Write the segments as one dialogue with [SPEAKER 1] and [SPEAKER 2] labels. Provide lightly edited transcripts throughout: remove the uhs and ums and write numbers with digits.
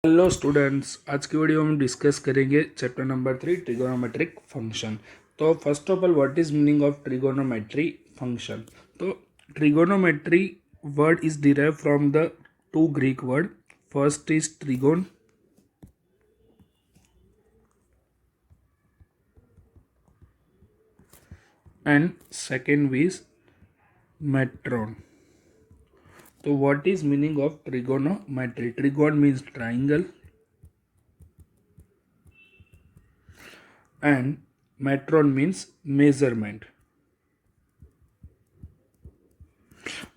[SPEAKER 1] Hello students, आज की video में डिस्कस करेंगे चैप्टर नंबर 3 ट्रिगोनोमेट्रिक फंक्शन। तो first of all, what is meaning of trigonometry function? तो trigonometry word is derive from the two Greek word. First is trigon and second is metron. तो what is meaning of trigonometry? Trigon means triangle and metron means measurement।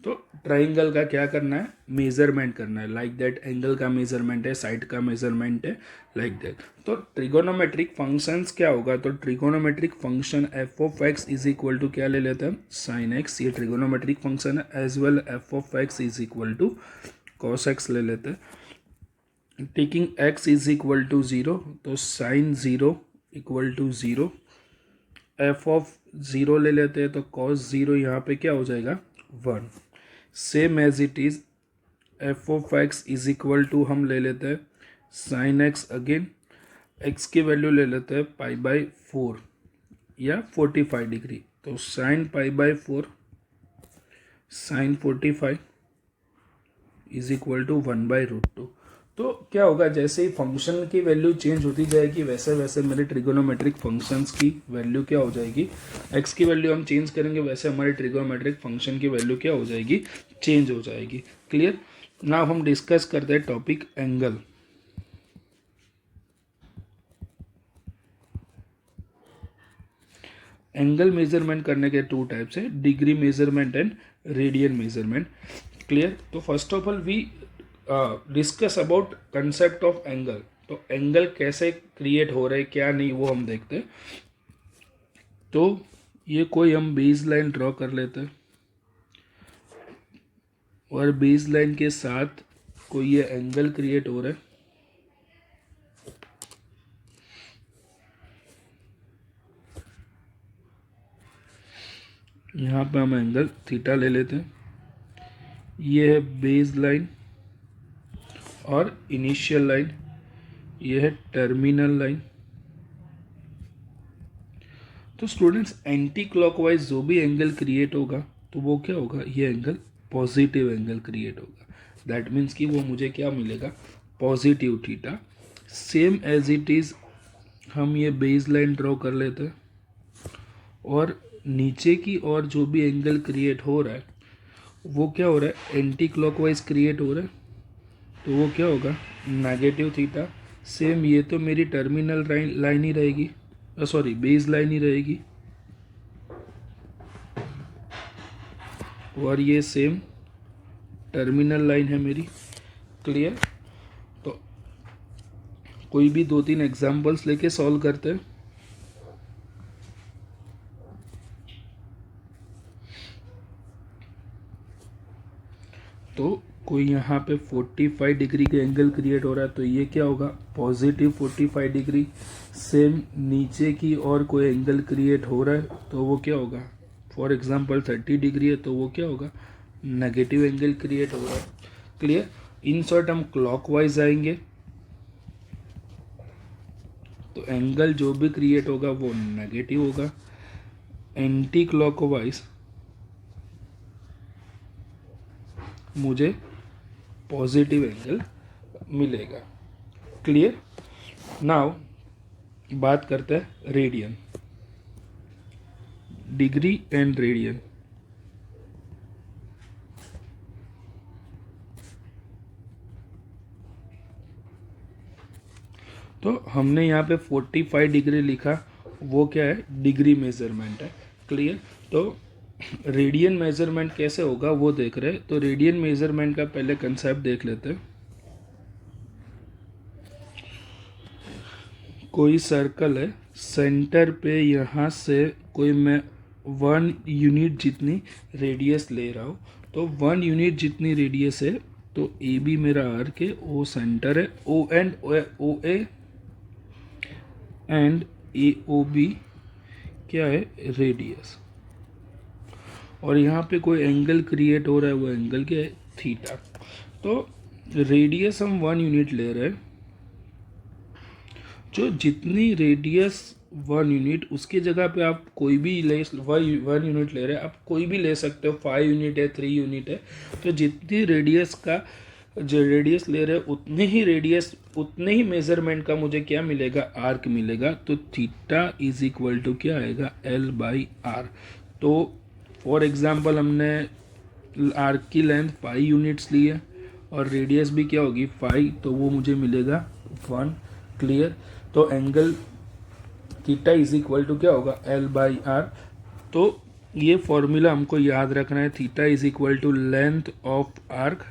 [SPEAKER 1] तो triangle का क्या करना है? Measurement करना है। Like that angle का measurement है, साइड का मेजरमेंट है, लाइक दैट। तो ट्रिगोनोमेट्रिक फंक्शंस क्या होगा? तो trigonometric function f of x is equal to क्या ले लेते हैं? Sine x. ये ट्रिगोनोमेट्रिक फंक्शन है। As well f of x is equal to cos x ले लेते हैं। Taking x is equal to zero, तो sine zero equal to zero. F of zero ले लेते हैं तो कॉस जीरो यहाँ पे क्या हो जाएगा? One. Same as it is f of x is equal to हम ले लेते हैं साइन एक्स। अगेन एक्स की वैल्यू ले लेते हैं पाई बाई फोर या 45 डिग्री। तो sine pi by four sine 45 is equal to 1/√2। तो क्या होगा? जैसे ही फंक्शन की वैल्यू चेंज होती जाएगी वैसे वैसे मेरे ट्रिगोनोमेट्रिक फंक्शंस की वैल्यू क्या हो जाएगी? एक्स की वैल्यू हम चेंज करेंगे, वैसे हमारे ट्रिगोनोमेट्रिक फंक्शन की वैल्यू क्या हो जाएगी? चेंज हो जाएगी। क्लियर? नाउ हम डिस्कस करते हैं टॉपिक एंगल। एंगल मेजरमेंट करने के टू टाइप्स है, degree measurement and radian measurement. Clear? तो first of all we discuss about concept of angle. तो एंगल कैसे क्रिएट हो रहे क्या नहीं वो हम देखते हैं। तो ये कोई हम बेस लाइन ड्रॉ कर लेते हैं और बेस लाइन के साथ कोई ये एंगल क्रिएट हो रहा है। यहाँ पे हम एंगल थीटा ले लेते हैं। ये है बेस लाइन और इनिशियल लाइन, ये है टर्मिनल लाइन। तो स्टूडेंट्स, एंटी क्लॉकवाइज जो भी एंगल क्रिएट होगा तो वो क्या होगा? ये एंगल पॉजिटिव एंगल क्रिएट होगा। दैट मीन्स कि वो मुझे क्या मिलेगा? Positive theta. Same as it is हम ये बेस लाइन ड्रॉ कर लेते हैं और नीचे की और जो भी एंगल क्रिएट हो रहा है वो क्या हो रहा है? एंटी क्लॉकवाइज क्रिएट हो रहा है। तो वो क्या होगा? Negative theta. सेम ये तो मेरी टर्मिनल लाइन ही रहेगी, सॉरी बेस लाइन ही रहेगी, और ये सेम टर्मिनल लाइन है मेरी। क्लियर? तो कोई भी 2-3 एग्जांपल्स लेके सॉल्व करते हैं। तो कोई यहाँ पे 45 डिग्री का एंगल क्रिएट हो रहा है तो ये क्या होगा? Positive 45 degree. सेम नीचे की और कोई एंगल क्रिएट हो रहा है तो वो क्या होगा? फॉर एग्जांपल 30 डिग्री है तो वो क्या होगा? नेगेटिव एंगल क्रिएट हो रहा है। क्लियर? इन शॉर्ट हम क्लॉकवाइज आएंगे तो एंगल जो भी क्रिएट होगा वो नेगेटिव होगा। एंटी क्लॉकवाइज मुझे पॉजिटिव एंगल मिलेगा। क्लियर? नाउ बात करते हैं रेडियन, डिग्री एंड रेडियन। तो हमने यहाँ पे 45 डिग्री लिखा, वो क्या है? डिग्री मेजरमेंट है। क्लियर? तो रेडियन मेजरमेंट कैसे होगा वो देख रहे हैं। तो रेडियन मेजरमेंट का पहले कंसेप्ट देख लेते हैं। कोई सर्कल है, सेंटर पे यहाँ से कोई मैं 1 यूनिट जितनी रेडियस ले रहा हूँ। तो 1 यूनिट जितनी रेडियस है तो ए बी मेरा आर्क है, ओ सेंटर है, O and O and A O B क्या है? रेडियस। और यहाँ पे कोई एंगल क्रिएट हो रहा है, वो एंगल क्या है? थीटा। तो रेडियस हम 1 यूनिट ले रहे हैं जो जितनी रेडियस 1 यूनिट, उसकी जगह पे आप कोई भी ले 1 यूनिट ले रहे हैं, आप कोई भी ले सकते हो, 5 यूनिट है, 3 यूनिट है। तो जितनी रेडियस का जो रेडियस ले रहे हैं उतने ही मेजरमेंट का मुझे क्या मिलेगा, आर्क मिलेगा। तो थीटा इज इक्वल टू क्या आएगा, L/R। तो फॉर एग्जांपल हमने आर्क की लेंथ 5 यूनिट्स ली है और रेडियस भी क्या होगी 5, तो वो मुझे मिलेगा 1। क्लियर। तो angle theta is equal to क्या होगा, L/R। तो ये फॉर्मूला हमको याद रखना है, theta is equal to length of arc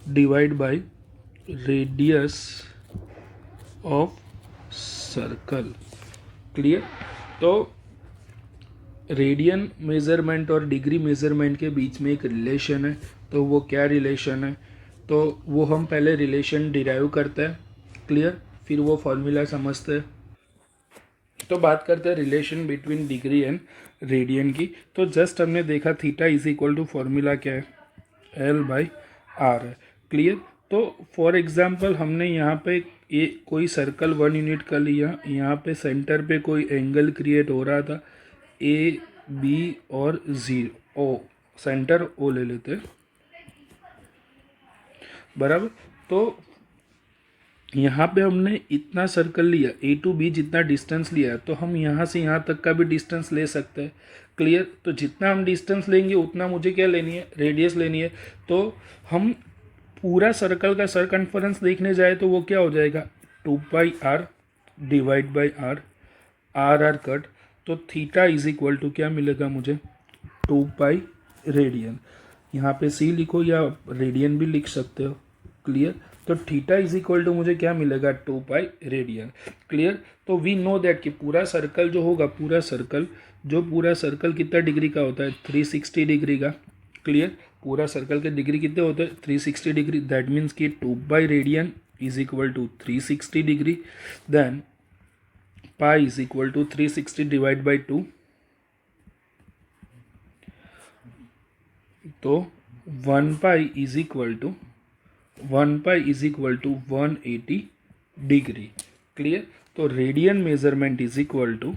[SPEAKER 1] divide by radius of circle. Clear. तो रेडियन मेजरमेंट और डिग्री मेजरमेंट के बीच में एक रिलेशन है। तो वो क्या रिलेशन है, तो वो हम पहले रिलेशन डिराइव करते हैं। क्लियर। फिर वो फॉर्मूला समझते हैं। तो बात करते हैं relation between degree and radian की। तो जस्ट हमने देखा theta is equal to formula क्या है, L/R है। क्लियर। तो फॉर एग्जांपल हमने यहाँ पे कोई सर्कल 1 यूनिट का लिया, यहाँ पे सेंटर पे कोई एंगल क्रिएट हो रहा था AB और 0 O, सेंटर O ले लेते हैं, बराबर। तो यहाँ पे हमने इतना सर्कल लिया, A to B जितना डिस्टेंस लिया, तो हम यहाँ से यहाँ तक का भी डिस्टेंस ले सकते हैं। क्लियर। तो जितना हम डिस्टेंस लेंगे उतना मुझे क्या लेनी है, रेडियस लेनी है। तो हम पूरा सर्कल का सरकमफेरेंस देखने जाए तो वो क्या हो जाएगा, 2πr divide by R cut. तो थीटा इज इक्वल टू क्या मिलेगा मुझे, 2π रेडियन। यहाँ पे C लिखो या रेडियन भी लिख सकते हो। क्लियर। तो थीटा इज इक्वल टू मुझे क्या मिलेगा, 2π रेडियन। क्लियर। तो वी नो दैट कि पूरा सर्कल जो होगा, पूरा सर्कल कितना डिग्री का होता है, 360 डिग्री का। क्लियर। पूरा सर्कल के डिग्री कितने होते हैं, 360 डिग्री। दैट मीन्स कि 2π radian is equal to 360 degree. Then pi is equal to 360 divide by 2। तो 1π is equal to 180 degree. Clear. तो radian measurement is equal to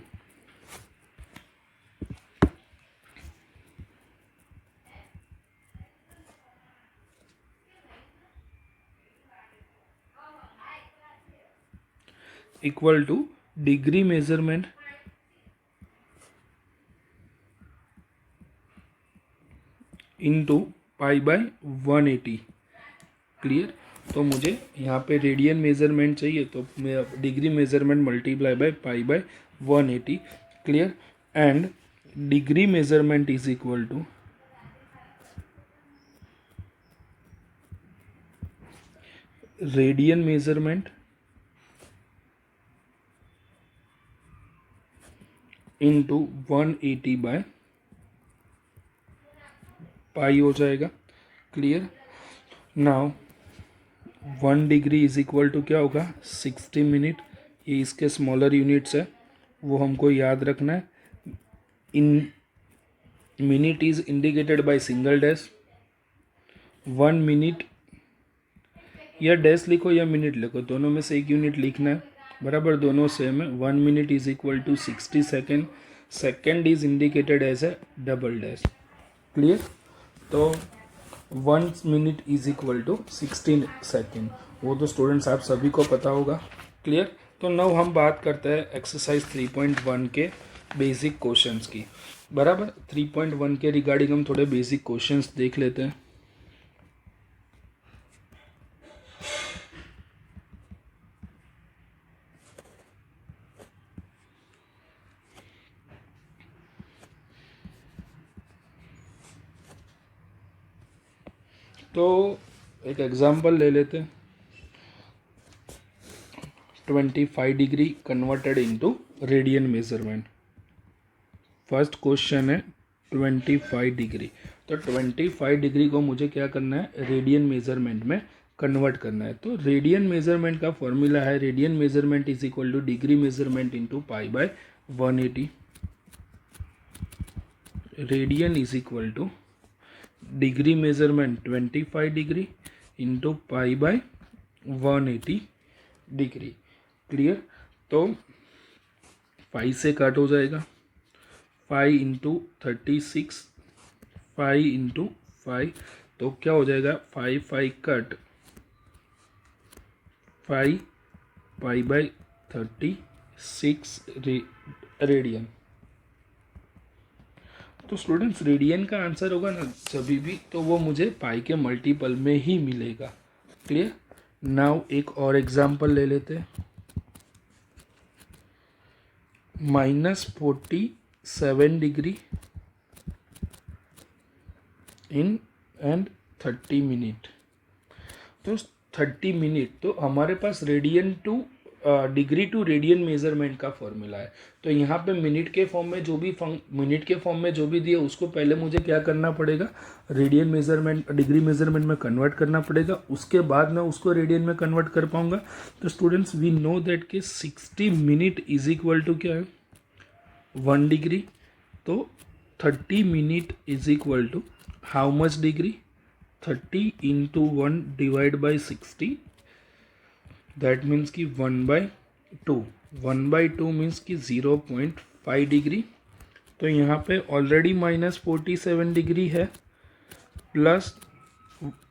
[SPEAKER 1] degree measurement into pi by 180। Clear. तो मुझे यहाँ पे radian measurement चाहिए, तो मैं degree measurement multiply by pi by 180। Clear. And degree measurement is equal to radian measurement into 180 by pi हो जाएगा। Clear. Now 1 degree is equal to क्या होगा, 60 मिनट। ये इसके स्मॉलर यूनिट्स है, वो हमको याद रखना है। इन minute is indicated by single dash. 1 minute या डैश लिखो या मिनट लिखो, दोनों में से एक यूनिट लिखना है, बराबर, दोनों सेम है। 1 minute is equal to 60 second. Second is indicated as a double dash. Clear. तो 1 minute is equal to 16 second, वो तो स्टूडेंट्स आप सभी को पता होगा। क्लियर। तो नाउ हम बात करते हैं एक्सरसाइज 3.1 के बेसिक क्वेश्चंस की, बराबर। 3.1 के रिगार्डिंग हम थोड़े बेसिक क्वेश्चंस देख लेते हैं। तो एक एग्जांपल ले लेते हैं, 25 degree converted into radian measurement. First question है 25 डिग्री। तो 25 डिग्री को मुझे क्या करना है, रेडियन मेजरमेंट में कन्वर्ट करना है। तो रेडियन मेजरमेंट का फॉर्मूला है, radian measurement is equal to degree measurement into pi by 180। Radian is equal to degree measurement 25 degree into pi by 180 degree. Clear. तो 5 से कट हो जाएगा, 5 इंटू 36, 5 इंटू 5, तो क्या हो जाएगा 5 5 कट 5 पाई बाई 36 रेडियन। तो स्टूडेंट्स रेडियन का आंसर होगा ना जब भी, तो वो मुझे पाई के मल्टीपल में ही मिलेगा। क्लियर। नाउ एक और एग्जांपल ले लेते हैं। -47 डिग्री इन एंड 30 मिनट। तो 30 मिनट, तो हमारे पास radian to degree to radian measurement का फॉर्मूला है। तो यहाँ पे मिनट के फॉर्म में जो भी मिनट के फॉर्म में जो भी दिया उसको पहले मुझे क्या करना पड़ेगा, रेडियन मेजरमेंट डिग्री मेजरमेंट में कन्वर्ट करना पड़ेगा, उसके बाद मैं उसको रेडियन में कन्वर्ट कर पाऊंगा। तो स्टूडेंट्स वी नो दैट कि 60 मिनट इज इक्वल टू क्या है, 1 डिग्री। तो 30 minute is equal to how much degree, 30 into 1 divide by 60, that means कि 1/2। 1/2 मीन्स कि 0.5 डिग्री। तो यहाँ पे ऑलरेडी -47 डिग्री है, plus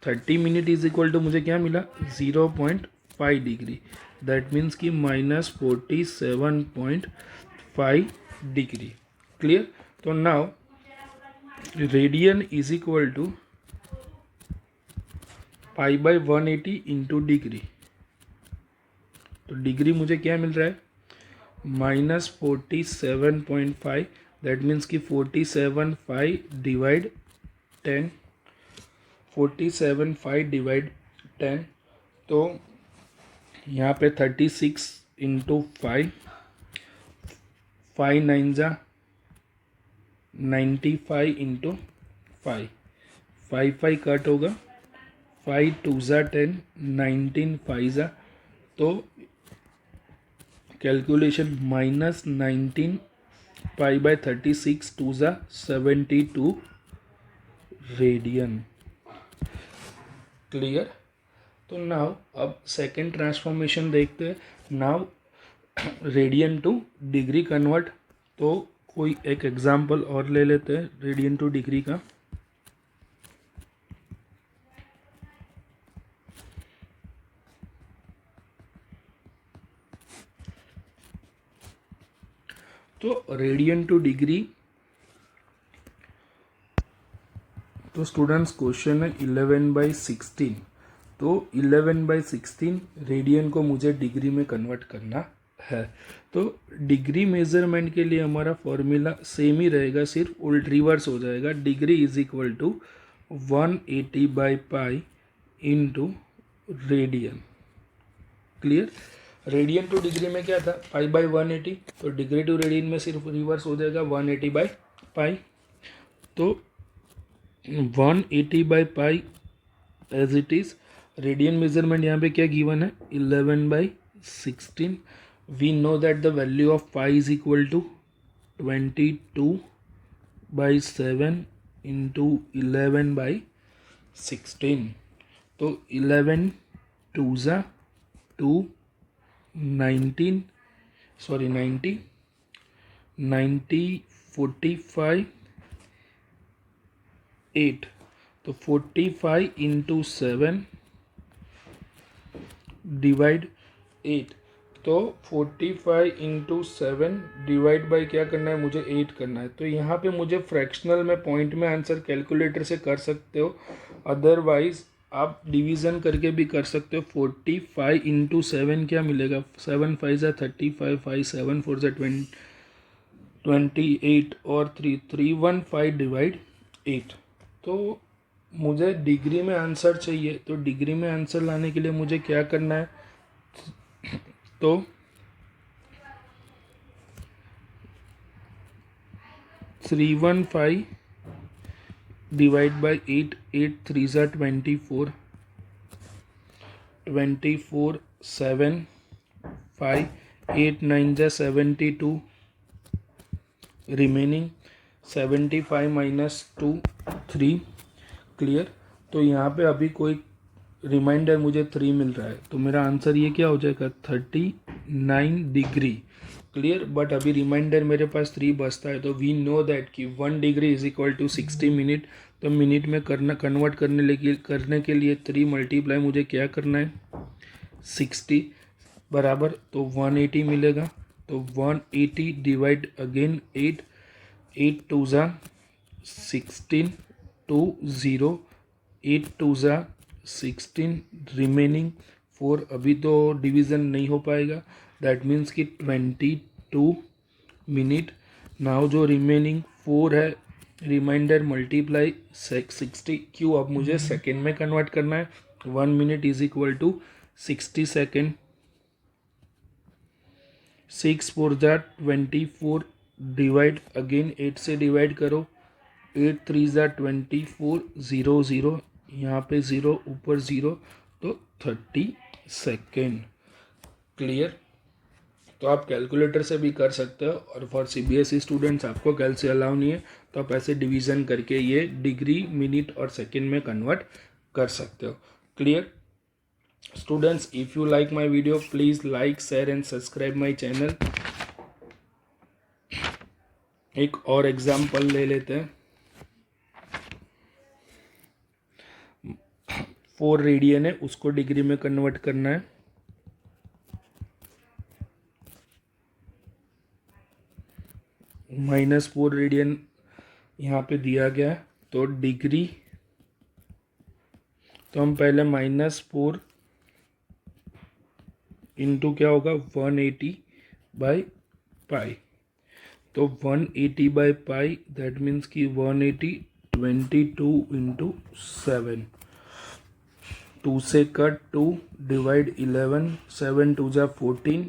[SPEAKER 1] 30 minute is equal to मुझे क्या मिला, 0.5 डिग्री। दैट मीन्स कि -47.5 डिग्री। क्लियर। तो now radian is equal to pi by 180 into degree. तो डिग्री मुझे क्या मिल रहा है, -47.5, दैट मीन्स कि 47.5 डिवाइड 10, 47.5 डिवाइड 10। तो यहाँ पे 36 इंटू 5, 5 9 जा 95 इंटू 5, 5 5 कट होगा, 5 2 जा 10, 19 5 जा, तो कैलकुलेशन -19 पाई बाय 36 2 जा 72 रेडियन। क्लियर। तो नाउ अब सेकेंड ट्रांसफॉर्मेशन देखते हैं। Now radian to degree convert, तो कोई एक एग्जांपल और ले लेते हैं रेडियन टू डिग्री का। तो रेडियन टू डिग्री, तो स्टूडेंट्स क्वेश्चन है 11/16। तो 11/16 रेडियन को मुझे डिग्री में कन्वर्ट करना है। तो डिग्री मेजरमेंट के लिए हमारा फॉर्मूला सेम ही रहेगा, सिर्फ उल्ट रिवर्स हो जाएगा। डिग्री इज इक्वल टू 180/पाई into radian. Clear. Radian to degree में क्या था, पाई बाई 180, तो डिग्री टू रेडियन में सिर्फ रिवर्स हो जाएगा 180/पाई। तो 180/पाई as it is. Radian measurement यहाँ पे क्या गिवन है, 11/16। We know that the value of pi is equal to 22/7 into 11/16। तो 11 2 जा 2, 19 सॉरी 90 45 8, तो 45 इंटू 7 डिवाइड 8। तो 45 इंटू 7 डिवाइड बाई क्या करना है, मुझे 8 करना है। तो यहाँ पे मुझे फ्रैक्शनल में पॉइंट में आंसर कैलकुलेटर से कर सकते हो, अदरवाइज आप डिवीज़न करके भी कर सकते हो। 45 इंटू 7 क्या मिलेगा, 7 5 जा 35, 5 7 4 जा 28 और 3 315 डिवाइड 8। तो मुझे डिग्री में आंसर चाहिए, तो डिग्री में आंसर लाने के लिए मुझे क्या करना है, तो 315 डिवाइड बाई 8, 8 3 जा 24, 24 7 5, 8 9 जा 72, रिमेनिंग 75 -2 3। क्लियर। तो यहाँ पे अभी कोई रिमाइंडर मुझे 3 मिल रहा है, तो मेरा आंसर ये क्या हो जाएगा 39 डिग्री। क्लियर। बट अभी रिमाइंडर मेरे पास 3 बचता है, तो वी नो दैट कि 1 degree is equal to 60 minute. तो मिनट में कन्वर्ट करने के लिए 3 मल्टीप्लाई मुझे क्या करना है 60 बराबर, तो 180 मिलेगा। तो 180 डिवाइड अगेन 8, 8 टू ज़ा 16 टू 0, 8 टू ज़ा 16, रिमेनिंग 4। अभी तो डिवीज़न नहीं हो पाएगा, दैट मीन्स कि 22 मिनट। नाउ जो रिमेनिंग 4 है, रिमाइंडर मल्टीप्लाई 60। क्यों, अब मुझे सेकेंड में कन्वर्ट करना है। 1 minute is equal to 60 second. 6 four ज़ा 24, डिवाइड अगेन 8 से डिवाइड करो। 8 3 ज़ा 24, 0 0, यहाँ पे 0 ऊपर 0, तो 30 सेकेंड। क्लियर। तो आप कैलकुलेटर से भी कर सकते हो, और फॉर सीबीएसई स्टूडेंट्स आपको कैलसी अलाउ नहीं है, तो आप ऐसे डिवीज़न करके ये डिग्री मिनट और सेकेंड में कन्वर्ट कर सकते हो। Clear students, if you like my video please like share and subscribe my channel. एक और एग्जाम्पल ले लेते हैं। 4 रेडियन है, उसको डिग्री में कन्वर्ट करना है। -4 रेडियन यहाँ पे दिया गया है, तो डिग्री, तो हम पहले -4 इंटू क्या होगा 180 बाई पाई। तो 180 बाई पाई दैट मीन्स कि 180 22 इंटू 7। 2 से कट 2, डिवाइड 11, 7 2 जा 14,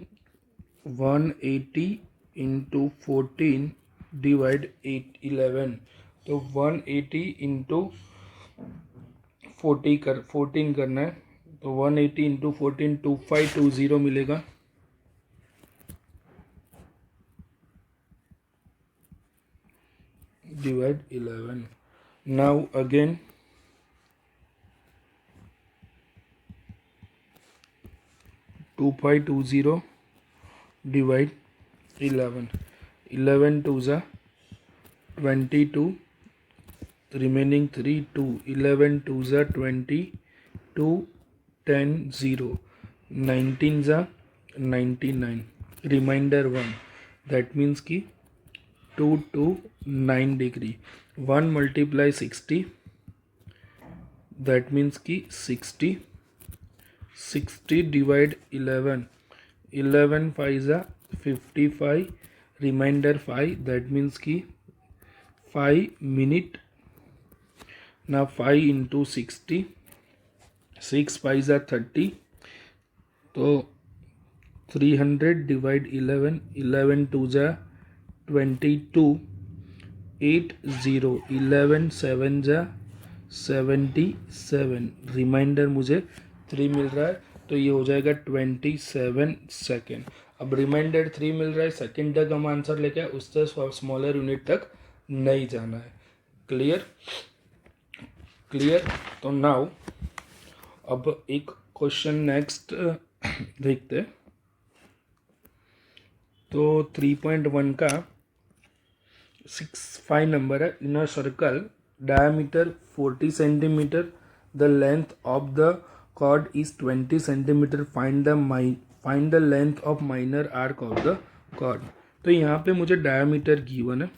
[SPEAKER 1] 180 इंटू 14 डिवाइड 11। तो 180 इंटू 14 करना है, तो 180 इंटू 14 2520 मिलेगा। डिवाइड 11। Now again 2520 divide 11। 11 2 ज़ा 22, रिमेनिंग 3 2, 11 2 ज़ा 22, 10 0, 19 ज़ा 99, रिमाइंडर 1, दैट मीन्स कि 2 to 9 degree. 1 multiply 60, that means कि 60। 60 डिवाइड 11, 11 5 ज़ा 55, रिमाइंडर 5, दैट मीन्स कि 5 मिनट। ना 5 इंटू 60, 6 5 ज़ा 30, तो 300 डिवाइड 11, 11 2 ज़ा 22, 8 0, 11 7 ज़ा 77, रिमाइंडर मुझे 3 मिल रहा है, तो ये हो जाएगा 27 सेकेंड। अब रिमाइंडर 3 मिल रहा है, सेकेंड तक हम आंसर लेके आए, उससे स्मॉलर यूनिट तक नहीं जाना है। क्लियर। क्लियर। तो नाउ अब एक क्वेश्चन नेक्स्ट देखते हैं। तो 3.1 का 5 नंबर है। In a circle diameter 40 centimetre, the length of the chord is 20 centimetre, find the length of minor arc of the chord. तो यहाँ पे मुझे डायमीटर गिवन है।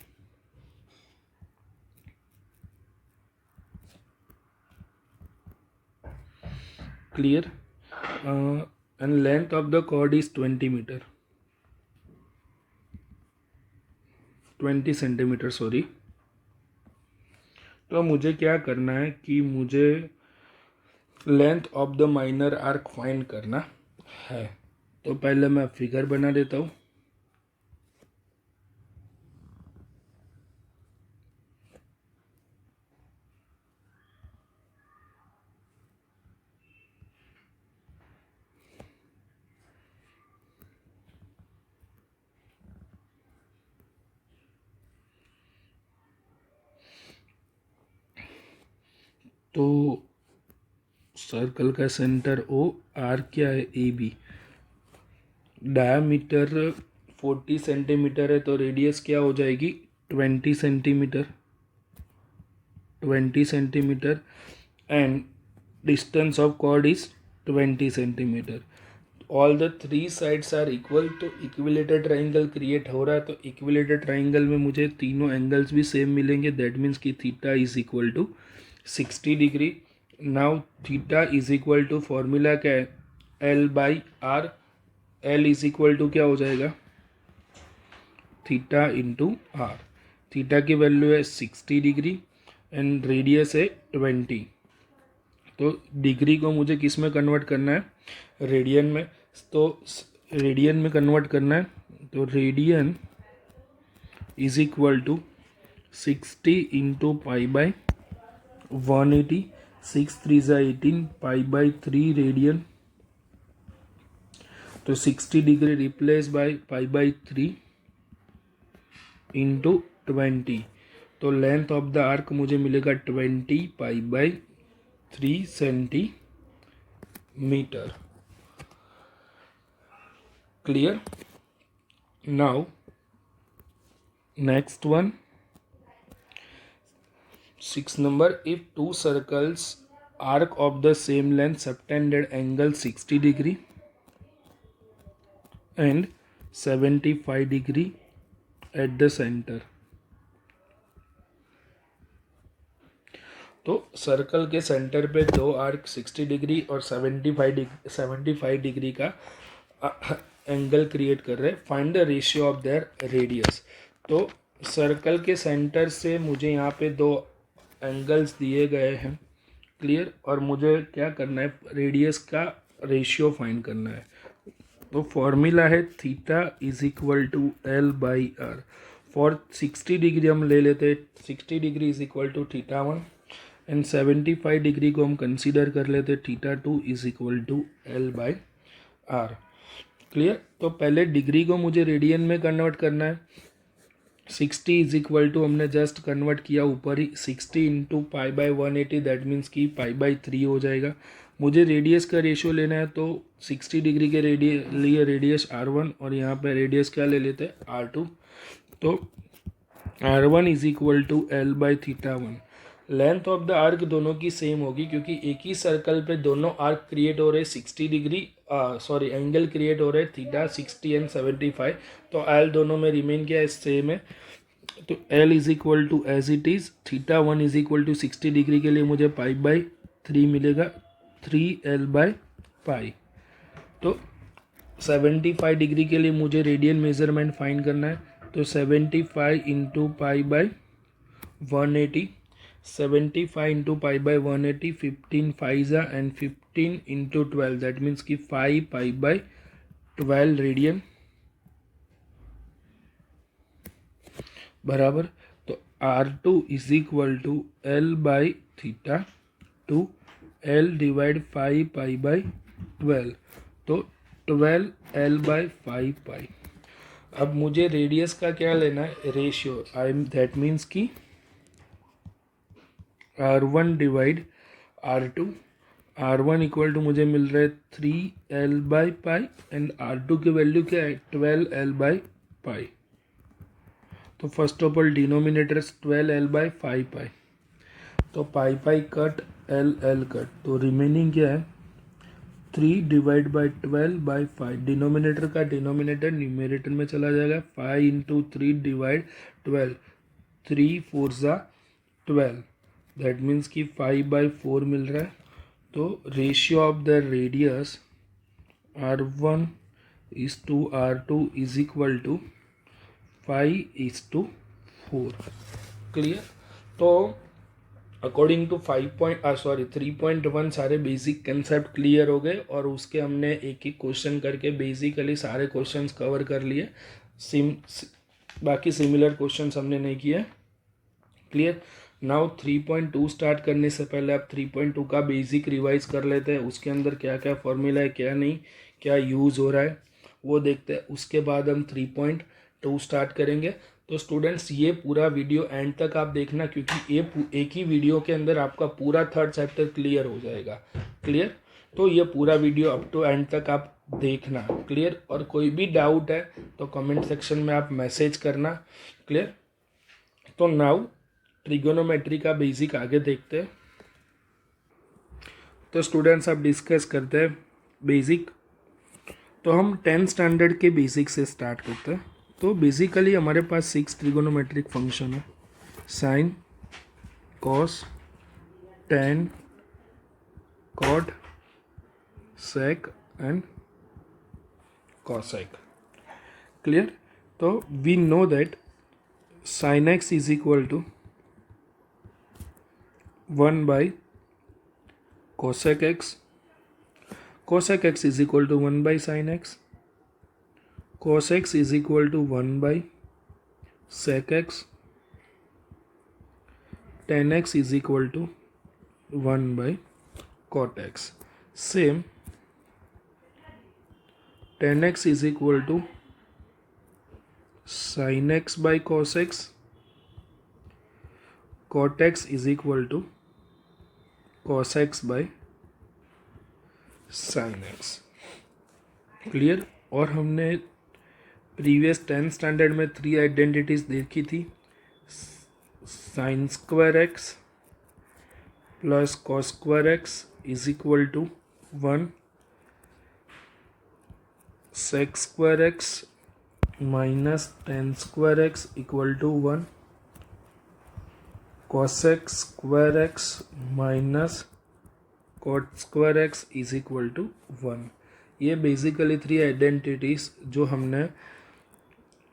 [SPEAKER 1] Clear. And length of the chord is 20 metre, 20 centimetre sorry. तो मुझे क्या करना है कि मुझे length of the minor arc find करना है। तो पहले मैं फिगर बना देता हूँ। तो सर्कल का सेंटर ओ, आर क्या है ए बी, डायामीटर 40 सेंटीमीटर है तो रेडियस क्या हो जाएगी 20 centimetre, 20 centimetre and distance of chord is 20 centimetre. All the three sides are equal, तो इक्विलेटर ट्राइंगल क्रिएट हो रहा है. तो इक्विलेटर ट्राइंगल में मुझे तीनों एंगल्स भी सेम मिलेंगे. दैट मीन्स कि theta is equal to 60 degree. Now theta is equal to formula क्या है L by R. L is equal to क्या हो जाएगा थीटा इंटू आर. थीटा की वैल्यू है 60 डिग्री एंड रेडियस है 20. तो डिग्री को मुझे किस में कन्वर्ट करना है रेडियन में. तो रेडियन में कन्वर्ट करना है. तो radian is equal to 60 into pi by 180. 6 3 ज़ा 18 पाई बाई 3 रेडियन. तो 60 degree replace by pi by 3 into 20. तो लेंथ ऑफ द आर्क मुझे मिलेगा 20 पाई by 3 centimetre. Clear. Now next one 6 number. If two circles arc of the same length subtended angle 60 degree and 75 degree at the center. तो circle के centre पे दो arc 60 degree और 75 degree का angle create कर रहे हैं. Find the ratio of their radius. तो सर्कल के सेंटर से मुझे यहाँ पे दो एंगल्स दिए गए हैं. क्लियर. और मुझे क्या करना है रेडियस का रेशियो फाइंड करना है. तो फॉर्मूला है theta is equal to L by R. For 60 degree हम ले लेते हैं 60 degree is equal to theta 1 and 75 degree को हम कंसीडर कर लेते हैं theta 2 is equal to L by R. Clear. तो पहले डिग्री को मुझे रेडियन में कन्वर्ट करना है. 60 इज इक्वल टू हमने जस्ट कन्वर्ट किया ऊपर ही 60 into pi by 180. That means कि पाई बाई 3 हो जाएगा. मुझे रेडियस का रेशियो लेना है तो 60 डिग्री के लिए रेडियस R1 और यहाँ पे रेडियस क्या ले लेते हैं R2. तो R1 is equal to L by theta 1. Length of the arc दोनों की सेम होगी क्योंकि एक ही सर्कल पे दोनों आर्क क्रिएट हो रहे 60 डिग्री एंगल क्रिएट हो रहे थीटा 60 एंड 75. तो एल दोनों में रिमेन क्या है सेम है. तो L is equal to as it is theta 1 is equal to 60 degree के लिए मुझे पाई बाई 3 मिलेगा 3L बाई पाई. तो 75 डिग्री के लिए मुझे रेडियन मेजरमेंट फाइंड करना है. तो 75 into pi by 180. 75 into pi by 180 15 5 and 15 into 12 that means कि 5 पाई बाई 12 रेडियन बराबर. तो R2 is equal to L by theta 2 L divide 5 pi by 12. तो 12L बाई 5 पाई. अब मुझे रेडियस का क्या लेना है रेशियो. दैट मीन्स कि R1 divide R2. R1 equal to मुझे मिल रहा है 3L by pi and R2 की वैल्यू क्या है 12L बाई पाई. तो first of all denominator 12L by 5 pi. तो pi pi cut L cut. तो रिमेनिंग क्या है 3 डिवाइड बाई 12 बाई 5. डिनोमिनेटर का डिनोमिनेटर न्यूमरेटर में चला जाएगा. 5 इंटू 3 डिवाइड 12. 3 4 ज़ा 12. दैट मीन्स कि 5 बाई 4 मिल रहा है. तो ratio of the radius R1 is to R2 is equal to 5 is to 4. Clear. तो अकॉर्डिंग टू 3.1 सारे बेसिक कंसेप्ट क्लियर हो गए और उसके हमने एक एक क्वेश्चन करके बेसिकली सारे क्वेश्चंस कवर कर लिए. बाकी सिमिलर क्वेश्चंस हमने नहीं किए. क्लियर. नाउ 3.2 स्टार्ट करने से पहले आप 3.2 का बेसिक रिवाइज कर लेते हैं. उसके अंदर क्या क्या फॉर्मूला है क्या नहीं क्या यूज़ हो रहा है वो देखते हैं. उसके बाद हम 3.2 स्टार्ट करेंगे. तो स्टूडेंट्स ये पूरा वीडियो एंड तक आप देखना, क्योंकि ये एक ही वीडियो के अंदर आपका पूरा थर्ड चैप्टर क्लियर हो जाएगा। क्लियर? तो ये पूरा वीडियो अप टू एंड तक आप देखना। क्लियर? और कोई भी डाउट है तो कमेंट सेक्शन में आप मैसेज करना। क्लियर? तो नाउ ट्रिगोनोमेट्री का बेसिक आगे देखते हैं। तो स्टूडेंट्स आप डिस्कस करते हैं बेसिक। तो हम 10th स्टैंडर्ड के बेसिक से स्टार्ट करते हैं। तो बेसिकली हमारे पास 6 ट्रिगोनोमेट्रिक फंक्शन है, sine, cos, tan, cot, sec and cosec. Clear? तो we know that sin x is equal to 1 by cosec x, cosec x is equal to 1 by sin x, cos x is equal to 1 by sec x, tan x is equal to 1 by cot x. Same, tan x is equal to sin x by cos x, cot x is equal to cos x by sin x. Clear? और हमने previous 10th standard में 3 identities देखी थी, sine square x plus cos square x is equal to 1, sec square x minus tan square x equal to 1, cosec square x minus cot square x is equal to 1। ये basically 3 identities जो हमने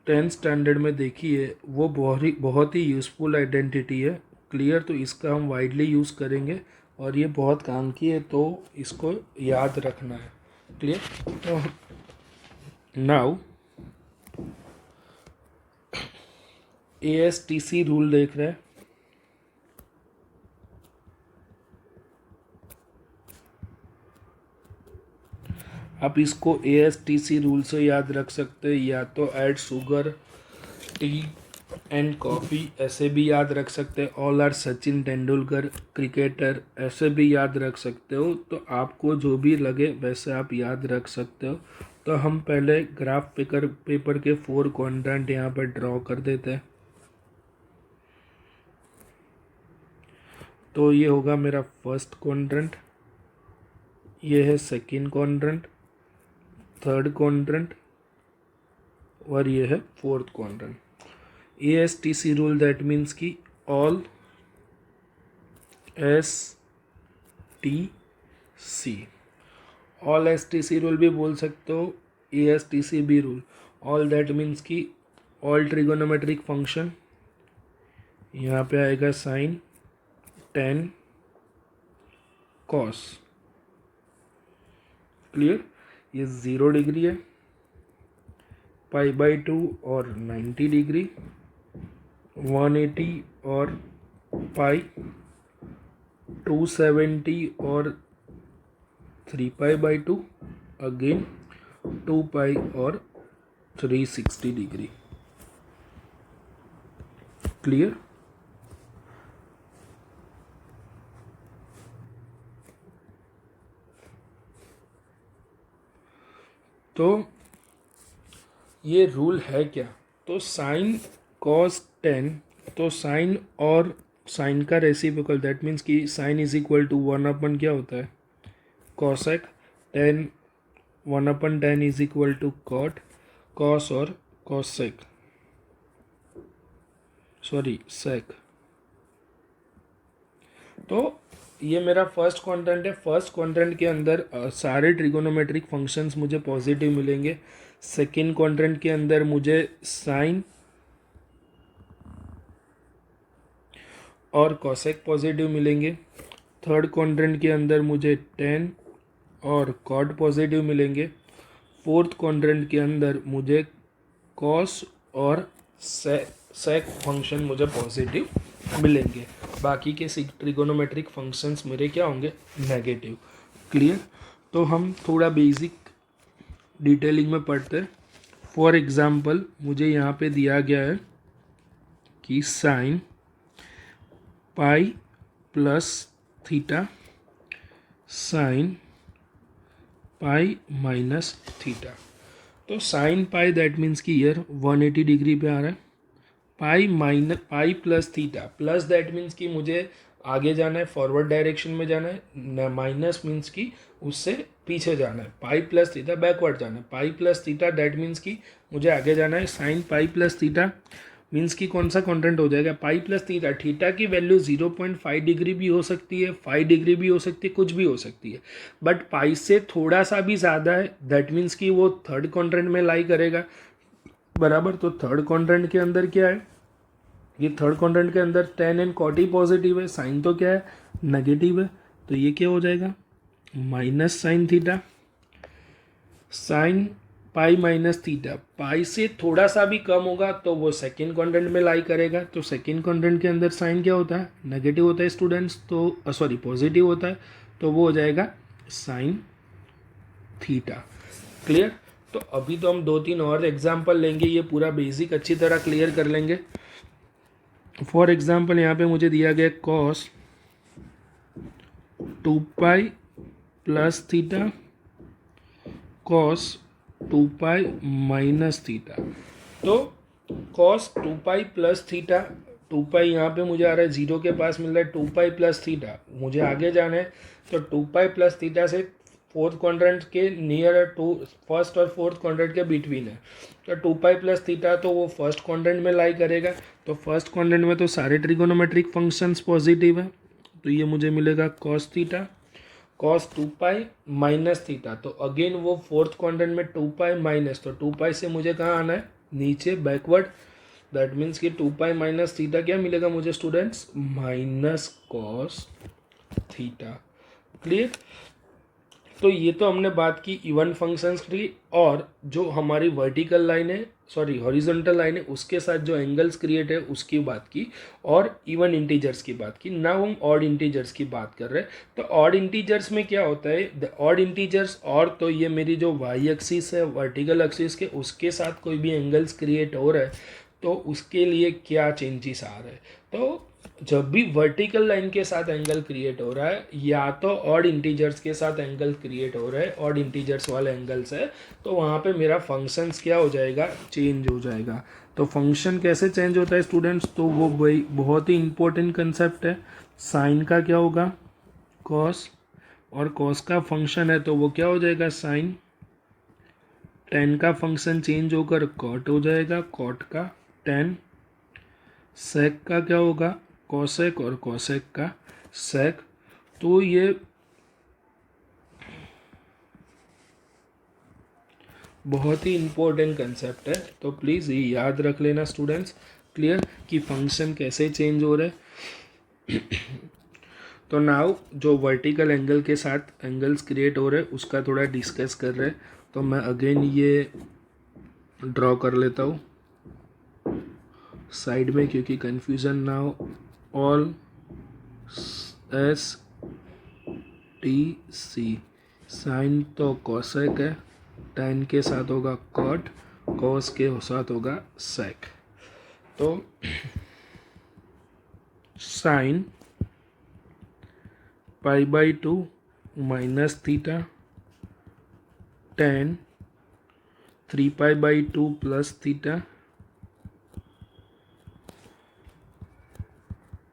[SPEAKER 1] 10th standard में देखी है, वो बहुत ही useful identity है। Clear? तो इसका हम वाइडली यूज़ करेंगे और ये बहुत काम की है, तो इसको याद रखना है। क्लियर? तो नाउ ASTC रूल देख रहे हैं। आप इसको ASTC रूल से याद रख सकते हैं, या तो add sugar, tea and coffee ऐसे भी याद रख सकते हैं। All are Sachin Tendulkar cricketer ऐसे भी याद रख सकते हो। तो आपको जो भी लगे वैसे आप याद रख सकते हो। तो हम पहले ग्राफ पेपर के 4 क्वाड्रेंट यहाँ पर ड्रॉ कर देते हैं। तो ये होगा मेरा फर्स्ट क्वाड्रेंट, ये है सेकंड क्वाड्रेंट, थर्ड क्वाड्रेंट और ये है fourth quadrant. ASTC rule that means कि all STC, all STC rule भी बोल सकते हो, ASTC भी रूल। ऑल दैट मीन्स कि ऑल ट्रिगोनोमेट्रिक फंक्शन, यहाँ पे आएगा साइन, टेन, कॉस। क्लियर? ये 0 डिग्री है, π/2 और 90 डिग्री, 180 और पाई, 270 और 3π/2, अगेन 2π और 360 डिग्री। क्लियर? तो ये रूल है क्या? तो साइन कॉस टेन, तो साइन और साइन का रेसिप्रोकल, दैट मीन्स कि साइन इज इक्वल टू 1/, क्या होता है, cosec, tan 1/10 is equal to cot, cos और कॉसेक, सॉरी सेक। तो ये मेरा फर्स्ट क्वाड्रेंट है। फर्स्ट क्वाड्रेंट के अंदर सारे ट्रिगोनोमेट्रिक फंक्शंस मुझे पॉजिटिव मिलेंगे। सेकेंड क्वाड्रेंट के अंदर मुझे साइन और कॉसेक पॉजिटिव मिलेंगे। थर्ड क्वाड्रेंट के अंदर मुझे टेन और कॉट पॉजिटिव मिलेंगे। फोर्थ क्वाड्रेंट के अंदर मुझे कॉस और सेक फंक्शन मुझे पॉजिटिव मिलेंगे। बाकी के ट्रिगोनोमेट्रिक फंक्शंस मेरे क्या होंगे, नेगेटिव। क्लियर? तो हम थोड़ा बेसिक डिटेलिंग में पढ़ते हैं। फॉर एग्जांपल मुझे यहाँ पे दिया गया है कि sine pi plus theta sine pi minus theta. तो साइन पाई दैट मीन्स कि ईयर 180 डिग्री पे आ रहा है। Pi plus theta, plus that means कि मुझे आगे जाना है, फॉरवर्ड डायरेक्शन में जाना है, माइनस मीन्स कि उससे पीछे जाना है, पाई प्लस थीटा बैकवर्ड जाना है। Pi plus theta that means कि मुझे आगे जाना है। Sign pi plus theta means कि कौन सा क्वाड्रेंट हो जाएगा, पाई प्लस थीटा। थीटा की वैल्यू 0.5 डिग्री भी हो सकती है, 5 डिग्री भी हो सकती है, कुछ भी हो सकती है, बट पाई से थोड़ा सा भी ज़्यादा है दैट मीन्स कि वो थर्ड क्वाड्रेंट में लाई करेगा, बराबर। तो थर्ड क्वाड्रेंट के अंदर क्या है, ये थर्ड क्वाड्रेंट के अंदर tan and cot he positive है, साइन तो क्या है, नेगेटिव है। तो ये क्या हो जाएगा, minus sine theta. Sine pi minus theta, pi से थोड़ा सा भी कम होगा तो वो सेकेंड क्वाड्रेंट में लाई करेगा। तो सेकेंड क्वाड्रेंट के अंदर साइन क्या होता है, नेगेटिव होता है स्टूडेंट्स, तो सॉरी पॉजिटिव होता है, तो वो हो जाएगा साइन थीटा। क्लियर। तो अभी तो हम 2-3 और एग्जाम्पल लेंगे, ये पूरा बेसिक अच्छी तरह क्लियर कर लेंगे। फॉर एग्जाम्पल यहाँ पे मुझे दिया गया cos 2 pi plus theta cos 2 pi minus theta. तो कॉस 2 पाई प्लस थीटा, 2 पाई यहाँ पे मुझे आ रहा है 0 के पास मिल रहा है, 2 पाई प्लस थीटा मुझे आगे जाना है, तो 2 पाई प्लस थीटा से फोर्थ क्वाड्रेंट के नियर टू फर्स्ट और फोर्थ क्वाड्रेंट के बिटवीन है। तो 2 पाई प्लस थीटा तो वो फर्स्ट क्वाड्रेंट में लाई करेगा। तो फर्स्ट क्वाड्रेंट में तो सारे ट्रिगोनोमेट्रिक फंक्शंस पॉजिटिव है, तो ये मुझे मिलेगा cos theta cos 2 pi minus theta. तो अगेन वो फोर्थ क्वाड्रेंट में 2 पाई माइनस, तो 2 पाई से मुझे कहाँ आना है, नीचे बैकवर्ड। दैट मीन्स कि 2 पाई माइनस थीटा क्या मिलेगा मुझे students, minus cos theta. Clear. तो ये तो हमने बात की इवन फंक्शंस की, और जो हमारी वर्टिकल लाइन है, सॉरी हॉरिजॉन्टल लाइन है, उसके साथ जो एंगल्स क्रिएट है उसकी बात की, और इवन इंटीजर्स की बात की। नाउ हम ऑड इंटीजर्स की बात कर रहे हैं। तो ऑड इंटीजर्स में क्या होता है, द ऑड इंटीजर्स, और तो ये मेरी जो वाई एक्सिस है वर्टिकल एक्सिस के, उसके साथ कोई भी एंगल्स क्रिएट हो रहा है तो उसके लिए क्या चेंजेस आ रहे हैं। तो जब भी वर्टिकल लाइन के साथ एंगल क्रिएट हो रहा है, या तो ऑड इंटीजर्स के साथ एंगल क्रिएट हो रहा है, ऑड इंटीजर्स वाले एंगल्स है, तो वहाँ पे मेरा फंक्शंस क्या हो जाएगा, चेंज हो जाएगा। तो फंक्शन कैसे चेंज होता है स्टूडेंट्स, तो वो बहुत ही इंपॉर्टेंट कंसेप्ट है। साइन का क्या होगा, कॉस, और कॉस का फंक्शन है तो वो क्या हो जाएगा, साइन। टेन का फंक्शन चेंज होकर कॉट हो जाएगा, कॉट का टेन। सेक का क्या होगा, कॉसेक, और कॉसेक का सेक। तो ये बहुत ही इंपॉर्टेंट कंसेप्ट है, तो प्लीज़ ये याद रख लेना स्टूडेंट्स। क्लियर, कि फंक्शन कैसे चेंज हो रहे हैं। तो नाउ जो वर्टिकल एंगल के साथ एंगल्स क्रिएट हो रहे हैं उसका थोड़ा डिस्कस कर रहे हैं। तो मैं अगेन ये ड्रॉ कर लेता हूँ साइड में, क्योंकि कन्फ्यूज़न ना हो। All S T C, sine तो कॉसेक है, टेन के साथ होगा कॉट, कॉस के साथ होगा सेक। तो sine pi by 2 minus theta, ten 3 pi by 2 plus theta,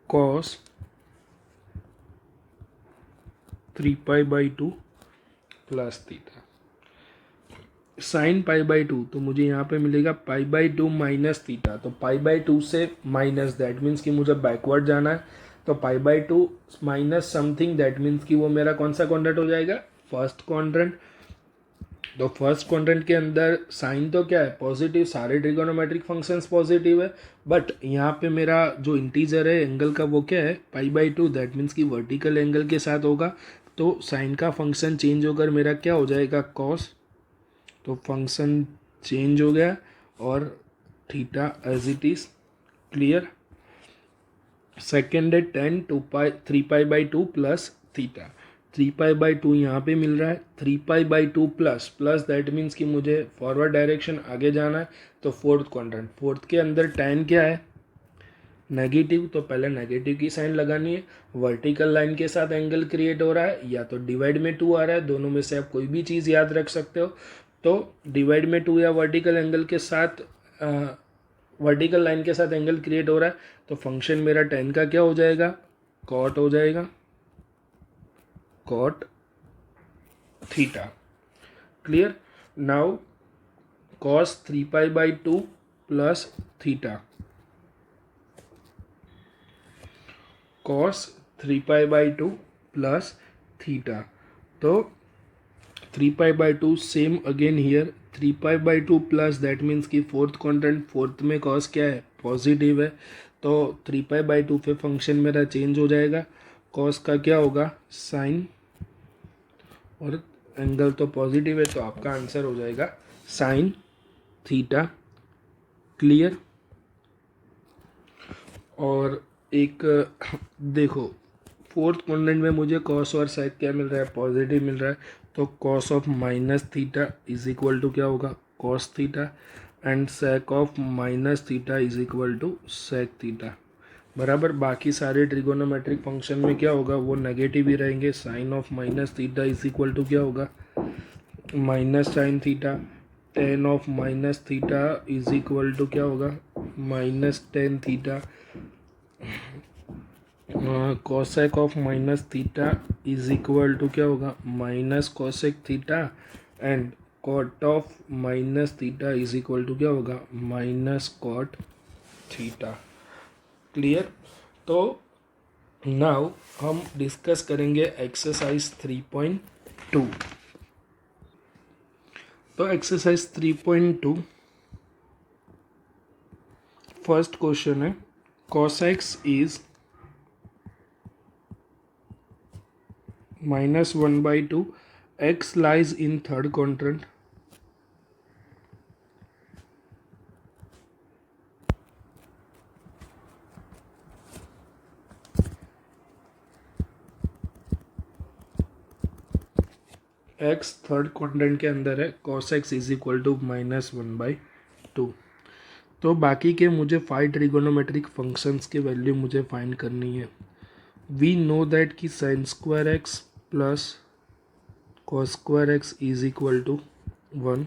[SPEAKER 1] cos 3 pi by 2 plus theta. Sine pi by 2 तो मुझे यहाँ पे मिलेगा पाई बाई 2 माइनस थीटा। तो पाई बाई 2 से माइनस, दैट मीन्स कि मुझे बैकवर्ड जाना है, तो पाई by 2 minus something, that means कि वो मेरा कौन सा क्वाड्रेंट हो जाएगा, फर्स्ट क्वाड्रेंट। तो फर्स्ट क्वाड्रेंट के अंदर साइन तो क्या है, पॉजिटिव, सारे ट्रिगोनोमेट्रिक फंक्शंस पॉजिटिव है, बट यहाँ पे मेरा जो इंटीजर है एंगल का वो क्या है, पाई बाई 2, दैट मीन्स कि वर्टिकल एंगल के साथ होगा। तो साइन का फंक्शन चेंज होकर मेरा क्या हो जाएगा, कॉस। तो फंक्शन चेंज हो गया और theta as it is. Clear. Second है tan 3 pi by 2 plus theta. 3 pi by 2 यहाँ पे मिल रहा है, 3 pi by 2 plus plus, that means कि मुझे फॉरवर्ड डायरेक्शन आगे जाना है, तो फोर्थ क्वाड्रेंट, फोर्थ के अंदर टेन क्या है, नेगेटिव, तो पहले नेगेटिव की साइन लगानी है। वर्टिकल लाइन के साथ एंगल क्रिएट हो रहा है, या तो डिवाइड में 2 आ रहा है, दोनों में से आप कोई भी चीज़ याद रख सकते हो। तो डिवाइड में 2 या वर्टिकल एंगल के साथ वर्टिकल लाइन के साथ एंगल क्रिएट हो रहा है, तो फंक्शन मेरा tan का क्या हो जाएगा, कॉट हो जाएगा, cot theta. Clear. Now cos 3π/2 plus theta, cos 3π/2 plus theta. तो 3π/2 same again here, 3π/2 plus that means कि फोर्थ क्वाड्रेंट, फोर्थ में cos क्या है, पॉजिटिव है, तो 3π/2 पे फंक्शन मेरा चेंज हो जाएगा। cos का क्या होगा, साइन, और एंगल तो पॉजिटिव है, तो आपका आंसर हो जाएगा साइन थीटा। क्लियर। और एक देखो, फोर्थ क्वाड्रेंट में मुझे cos और sec क्या मिल रहा है, पॉजिटिव मिल रहा है, तो cos of minus theta is equal to क्या होगा, cos theta, and sec of minus theta is equal to sec theta. बराबर। बाकी सारे ट्रिगोनोमेट्रिक फंक्शन में क्या होगा, वो नेगेटिव ही रहेंगे। Sine of minus theta is equal to क्या होगा, minus sine theta. Tan of minus theta is equal to क्या होगा, minus tan theta. Cosec of minus theta is equal to क्या होगा, minus cosec theta, and cot of minus theta is equal to क्या होगा, minus cot theta. Clear. तो now हम discuss करेंगे exercise 3.2। तो एक्सरसाइज 3.2 फर्स्ट क्वेश्चन है, cos x is -1/2, x lies in third quadrant, x third quadrant के अंदर है, cos x is equal to -1/2। तो बाकी के मुझे 5 ट्रिगोनोमेट्रिक फंक्शंस के वैल्यू मुझे फाइंड करनी है। वी नो दैट कि sin square x plus cos square x is equal to 1,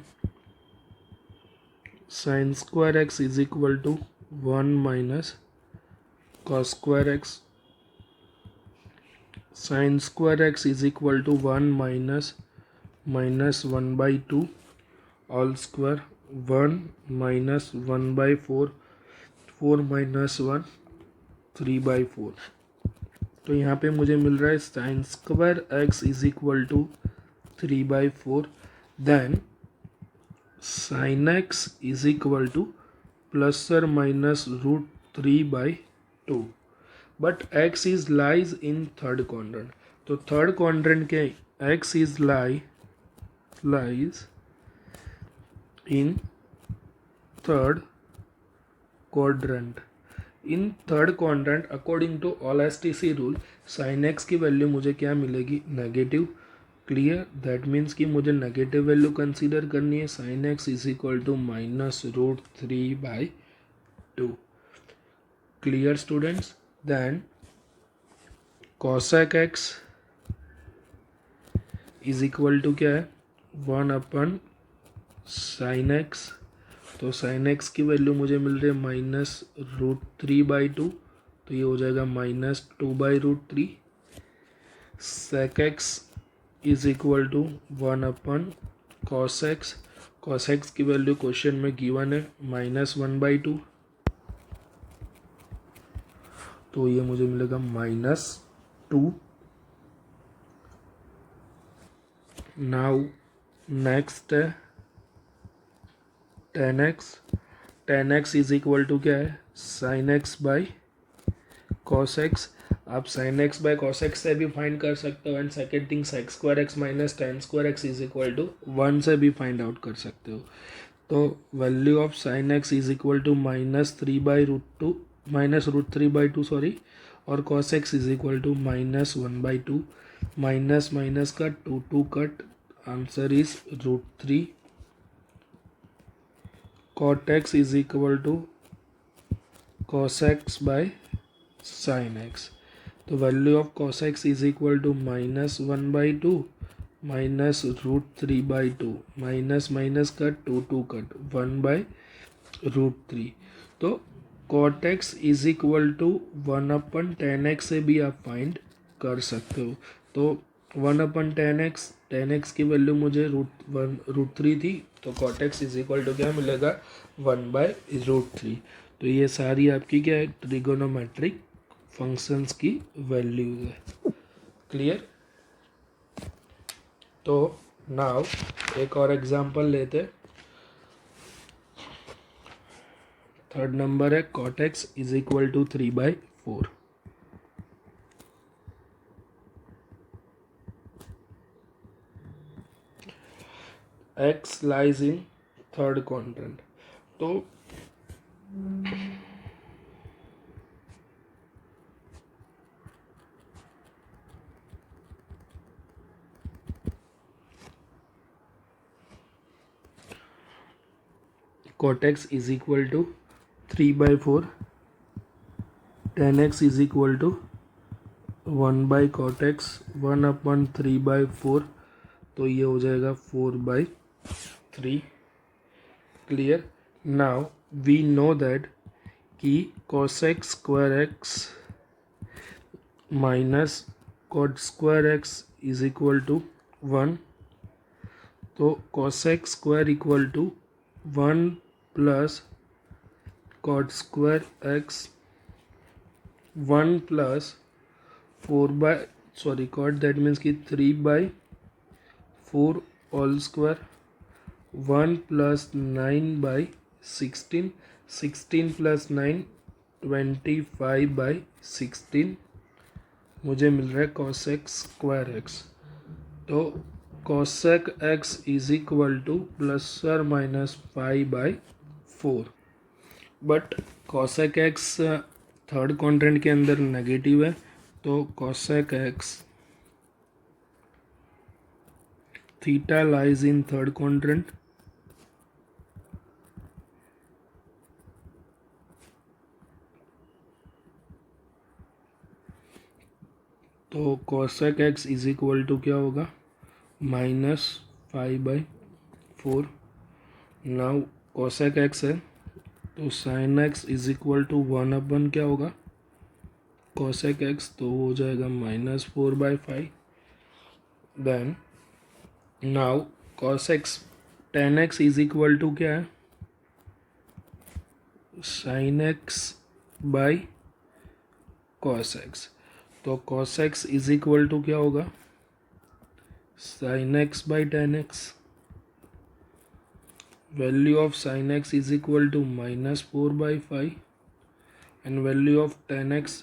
[SPEAKER 1] sin square x is equal to 1 minus cos square x, sin square x is equal to 1 minus -1/2 all square, 1 minus 1/4, 4 minus 1, 3/4। तो यहाँ पे मुझे मिल रहा है sine square x is equal to 3/4, then sine x is equal to plus और minus √3/2, but x is lies in third quadrant. तो third quadrant के x is lies in third quadrant. In third quadrant according to all STC rule sine x की value मुझे क्या मिलेगी, negative. Clear. That means कि मुझे negative value consider करनी है। Sine x is equal to -√3/2। Clear students. Then cosec x is equal to क्या है, 1 साइन एक्स। तो साइन एक्स की वैल्यू मुझे मिल रही है -√3/2, तो ये हो जाएगा -2/√3। Sec x is equal to 1 cos x. cos x की वैल्यू क्वेश्चन में गिवन है -1/2, तो ये मुझे मिलेगा -2। नाउ नेक्स्ट है tan x। tan x is equal to क्या है, sin x by cos x। आप sin x by cos x से भी फाइंड कर सकते हो, and second thing sec square x minus tan square x is equal to 1 से भी फाइंड आउट कर सकते हो। तो value of sin x is equal to -√3/2 sorry, और cos x is equal to -1/2। Minus minus का 2 cut, answer is √3। cot x is equal to cos x by sin x. तो value of cos x is equal to -1/2 minus √3/2 minus minus cut 2 cut 1/√3. तो cot x is equal टू 1/10x से भी आप find कर सकते हो. तो 1/10x, 10x की वैल्यू मुझे √3 थी, तो cot x is equal to क्या मिलेगा 1/√3. तो ये सारी आपकी क्या है ट्रिगोनोमेट्रिक फंक्शंस की वैल्यूज है. क्लियर. तो नाउ एक और एग्जांपल लेते. थर्ड नंबर है cot x is equal to 3/4. x lies in third quadrant. तो cot x is equal to 3/4, tan x is equal to 1/cot x 1/3/4. तो ये हो जाएगा 4/3. क्लियर. नाउ वी नो दैट कि cos x square x minus cot square x is equal to 1. तो cos x square equal to 1 plus cot square x 1 plus 4 cot that means कि 3/4 all square 1 plus 9/16, 16 plus 9 25/16 मुझे मिल रहा है cos x square x. तो cosec x is equal to ±5/4. But cosec x third quadrant के अंदर negative है, तो cosec x theta lies in third quadrant. तो cosec x is equal to क्या होगा -5/4. नाउ cosec x है तो sin x is equal to 1/, क्या होगा cosec x, तो हो जाएगा -4/5. Then now cos x tan x is equal to क्या है sin x by cos x. तो cos x is equal to क्या होगा sin x by tan x. Value of sin x is equal to -4/5 and value of tan x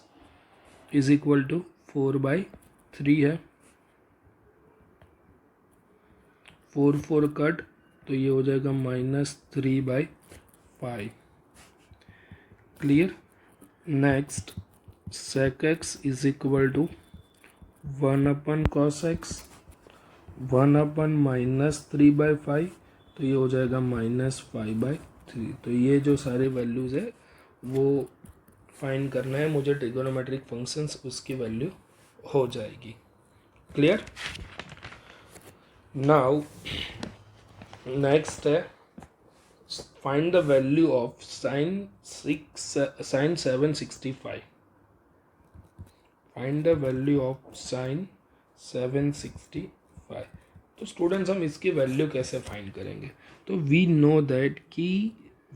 [SPEAKER 1] is equal to 4/3 है. 4 cut, तो ये हो जाएगा -3/5. Clear. Next sec x is equal to 1/cos x 1/-3/5, तो ये हो जाएगा -5/3. तो ये जो सारे वैल्यूज है वो फाइंड करना है मुझे ट्रिगोनोमेट्रिक फंक्शंस, उसकी वैल्यू हो जाएगी. क्लियर. नाउ नेक्स्ट है find the value of sin 765. Find the value of sin 765. तो स्टूडेंट्स हम इसकी वैल्यू कैसे फाइंड करेंगे. तो वी नो दैट कि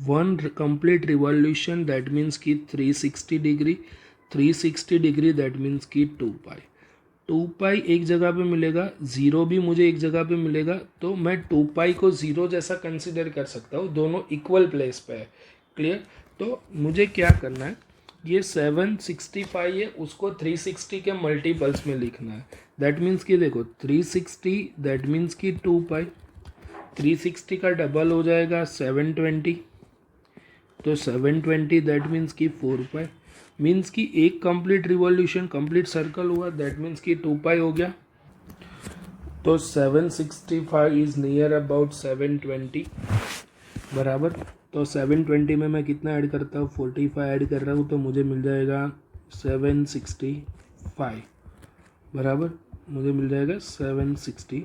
[SPEAKER 1] 1 कंप्लीट रिवॉल्यूशन दैट मीन्स कि 360 डिग्री, 360 डिग्री दैट मीन्स कि 2π. 2π एक जगह पे मिलेगा, 0 भी मुझे एक जगह पे मिलेगा, तो मैं 2π को 0 जैसा कंसिडर कर सकता हूँ. दोनों इक्वल प्लेस पे है. क्लियर. तो मुझे क्या करना है, ये 765 है उसको 360 के मल्टीपल्स में लिखना है. दैट मीन्स कि देखो 360 दैट मीन्स कि 2π, 360 का डबल हो जाएगा 720, तो 720 दैट मीन्स कि 4π. मीन्स कि एक कंप्लीट रिवॉल्यूशन कंप्लीट सर्कल हुआ, दैट मीन्स कि 2π हो गया. तो 765 इज नियर अबाउट 720 बराबर. तो 720 में मैं कितना ऐड करता हूँ, 45 ऐड कर रहा हूँ, तो मुझे मिल जाएगा 765 बराबर, मुझे मिल जाएगा 765।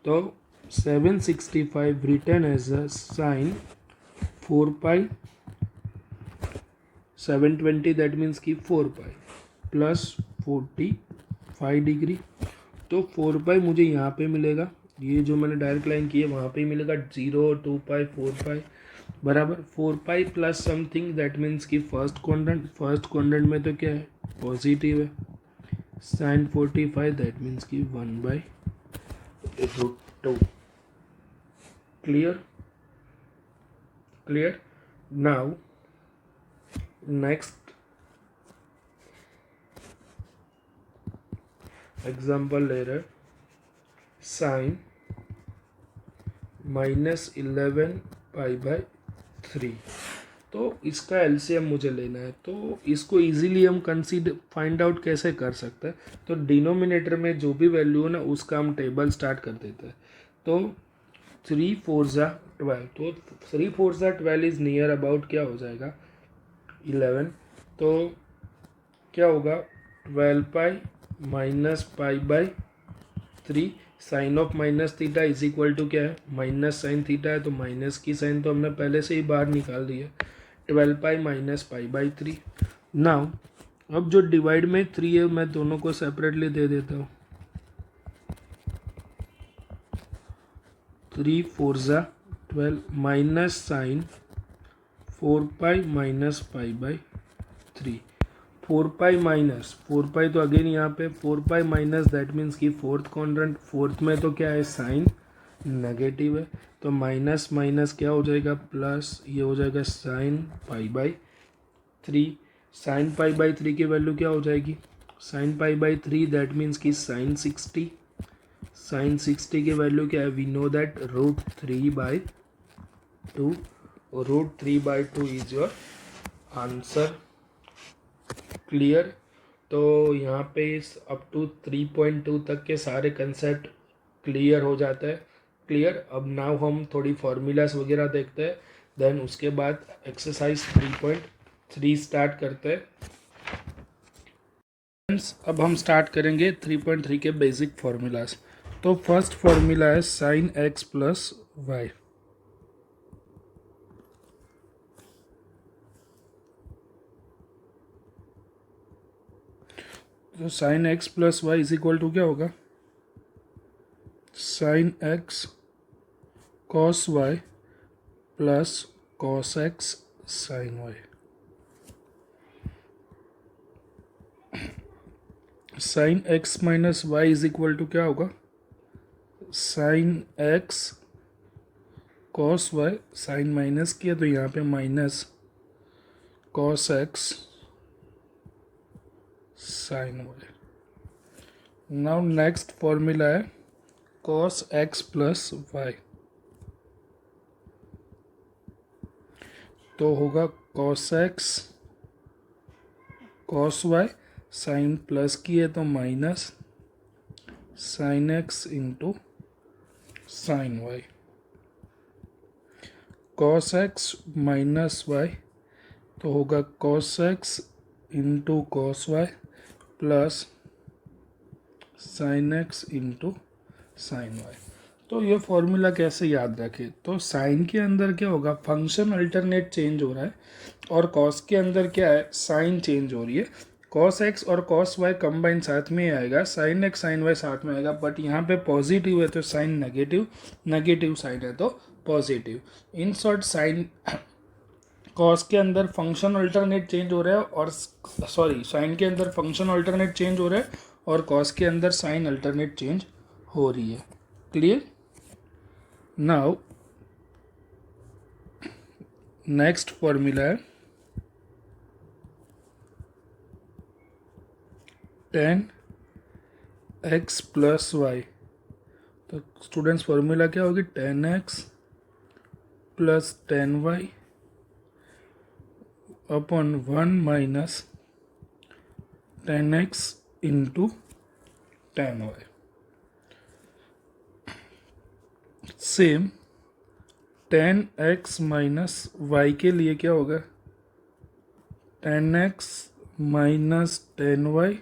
[SPEAKER 1] तो 765 return as a sine 4 pi 720, that means कि 4 पाई प्लस 45 डिग्री। तो 4 पाई मुझे यहाँ पे मिलेगा, ये जो मैंने डायरेक्ट लाइन की है वहाँ पे ही मिलेगा, 0 2 पाई 4 पाई बराबर 4 पाई प्लस समथिंग, दैट मीन्स कि फर्स्ट क्वाड्रेंट में तो क्या है, पॉजिटिव है, साइन 45 दैट मीन्स कि 1/√2। क्लियर। नाउ नेक्स्ट एग्जाम्पल ले रहे, साइन -11 पाई/3। तो इसका एलसीएम मुझे लेना है, तो इसको इजीली हम फाइंड आउट कैसे कर सकते हैं, तो डिनोमिनेटर में जो भी वैल्यू है ना उसका हम टेबल स्टार्ट कर देते हैं। तो 3 4 12, तो 3 4 12 इज नियर अबाउट क्या हो जाएगा 11। तो क्या होगा 12 pi minus pi by 3, sine of minus theta is equal to क्या है, माइनस साइन थीटा है, तो माइनस की साइन तो हमने पहले से ही बाहर निकाल दी है, 12 pi minus pi by 3। Now अब जो डिवाइड में 3 है मैं दोनों को सेपरेटली दे देता हूँ, 3 4 12 minus sine 4 pi minus pi by 3, 4 pi minus 4 pi, तो अगेन यहाँ पे 4 पाई माइनस दैट मीन्स कि फोर्थ क्वाड्रेंट, फोर्थ में तो क्या है साइन नेगेटिव है, तो माइनस माइनस क्या हो जाएगा प्लस, ये हो जाएगा sine pi by 3। Sine pi by 3 की वैल्यू क्या हो जाएगी, sine pi by 3 that means कि साइन 60, साइन 60 की वैल्यू क्या है, we know that √3/2, √3/2 is your answer. Clear. तो यहाँ पे इस अप टू 3.2 तक के सारे कंसेप्ट क्लियर हो जाता है। क्लियर। अब नाउ हम थोड़ी फॉर्मूलाज वगैरह देखते हैं, देन उसके बाद एक्सरसाइज 3.3 स्टार्ट करते हैं। अब हम स्टार्ट करेंगे 3.3 के बेसिक फॉर्मूलाज। तो फर्स्ट फॉर्मूला है साइन एक्स प्लस वाई। तो sine x plus y is equal to क्या होगा, sine x cos y plus cos x sine y. Sine x minus y is equal to क्या होगा, sine x cos y, sine minus किया तो यहाँ पे minus cos x sine y. Now next formula है cos x plus y, तो होगा cos x cos y, sine plus किए तो minus sine x into sine y. Cos x minus y तो होगा cos x into cos y plus sine x into sine y. तो ये formula कैसे याद रखें, तो साइन के अंदर क्या होगा, फंक्शन अल्टरनेट चेंज हो रहा है, और कॉस के अंदर क्या है, साइन चेंज हो रही है। कॉस एक्स और कॉस वाई कंबाइन साथ में आएगा, साइन एक्स साइन वाई साथ में आएगा, बट यहाँ पे पॉजिटिव है तो साइन नेगेटिव, नेगेटिव साइन है तो positive. In short sine cos के अंदर फंक्शन अल्टरनेट चेंज हो रहा है, और सॉरी साइन के अंदर फंक्शन अल्टरनेट चेंज हो रहा है, और कॉस के अंदर साइन अल्टरनेट चेंज हो रही है। क्लियर। नाउ नेक्स्ट फॉर्मूला है tan x प्लस वाई। तो स्टूडेंट्स फॉर्मूला क्या होगी, tan x plus tan y upon 1 minus tan x into tan y। Same 10x minus y के लिए क्या होगा? 10x minus 10y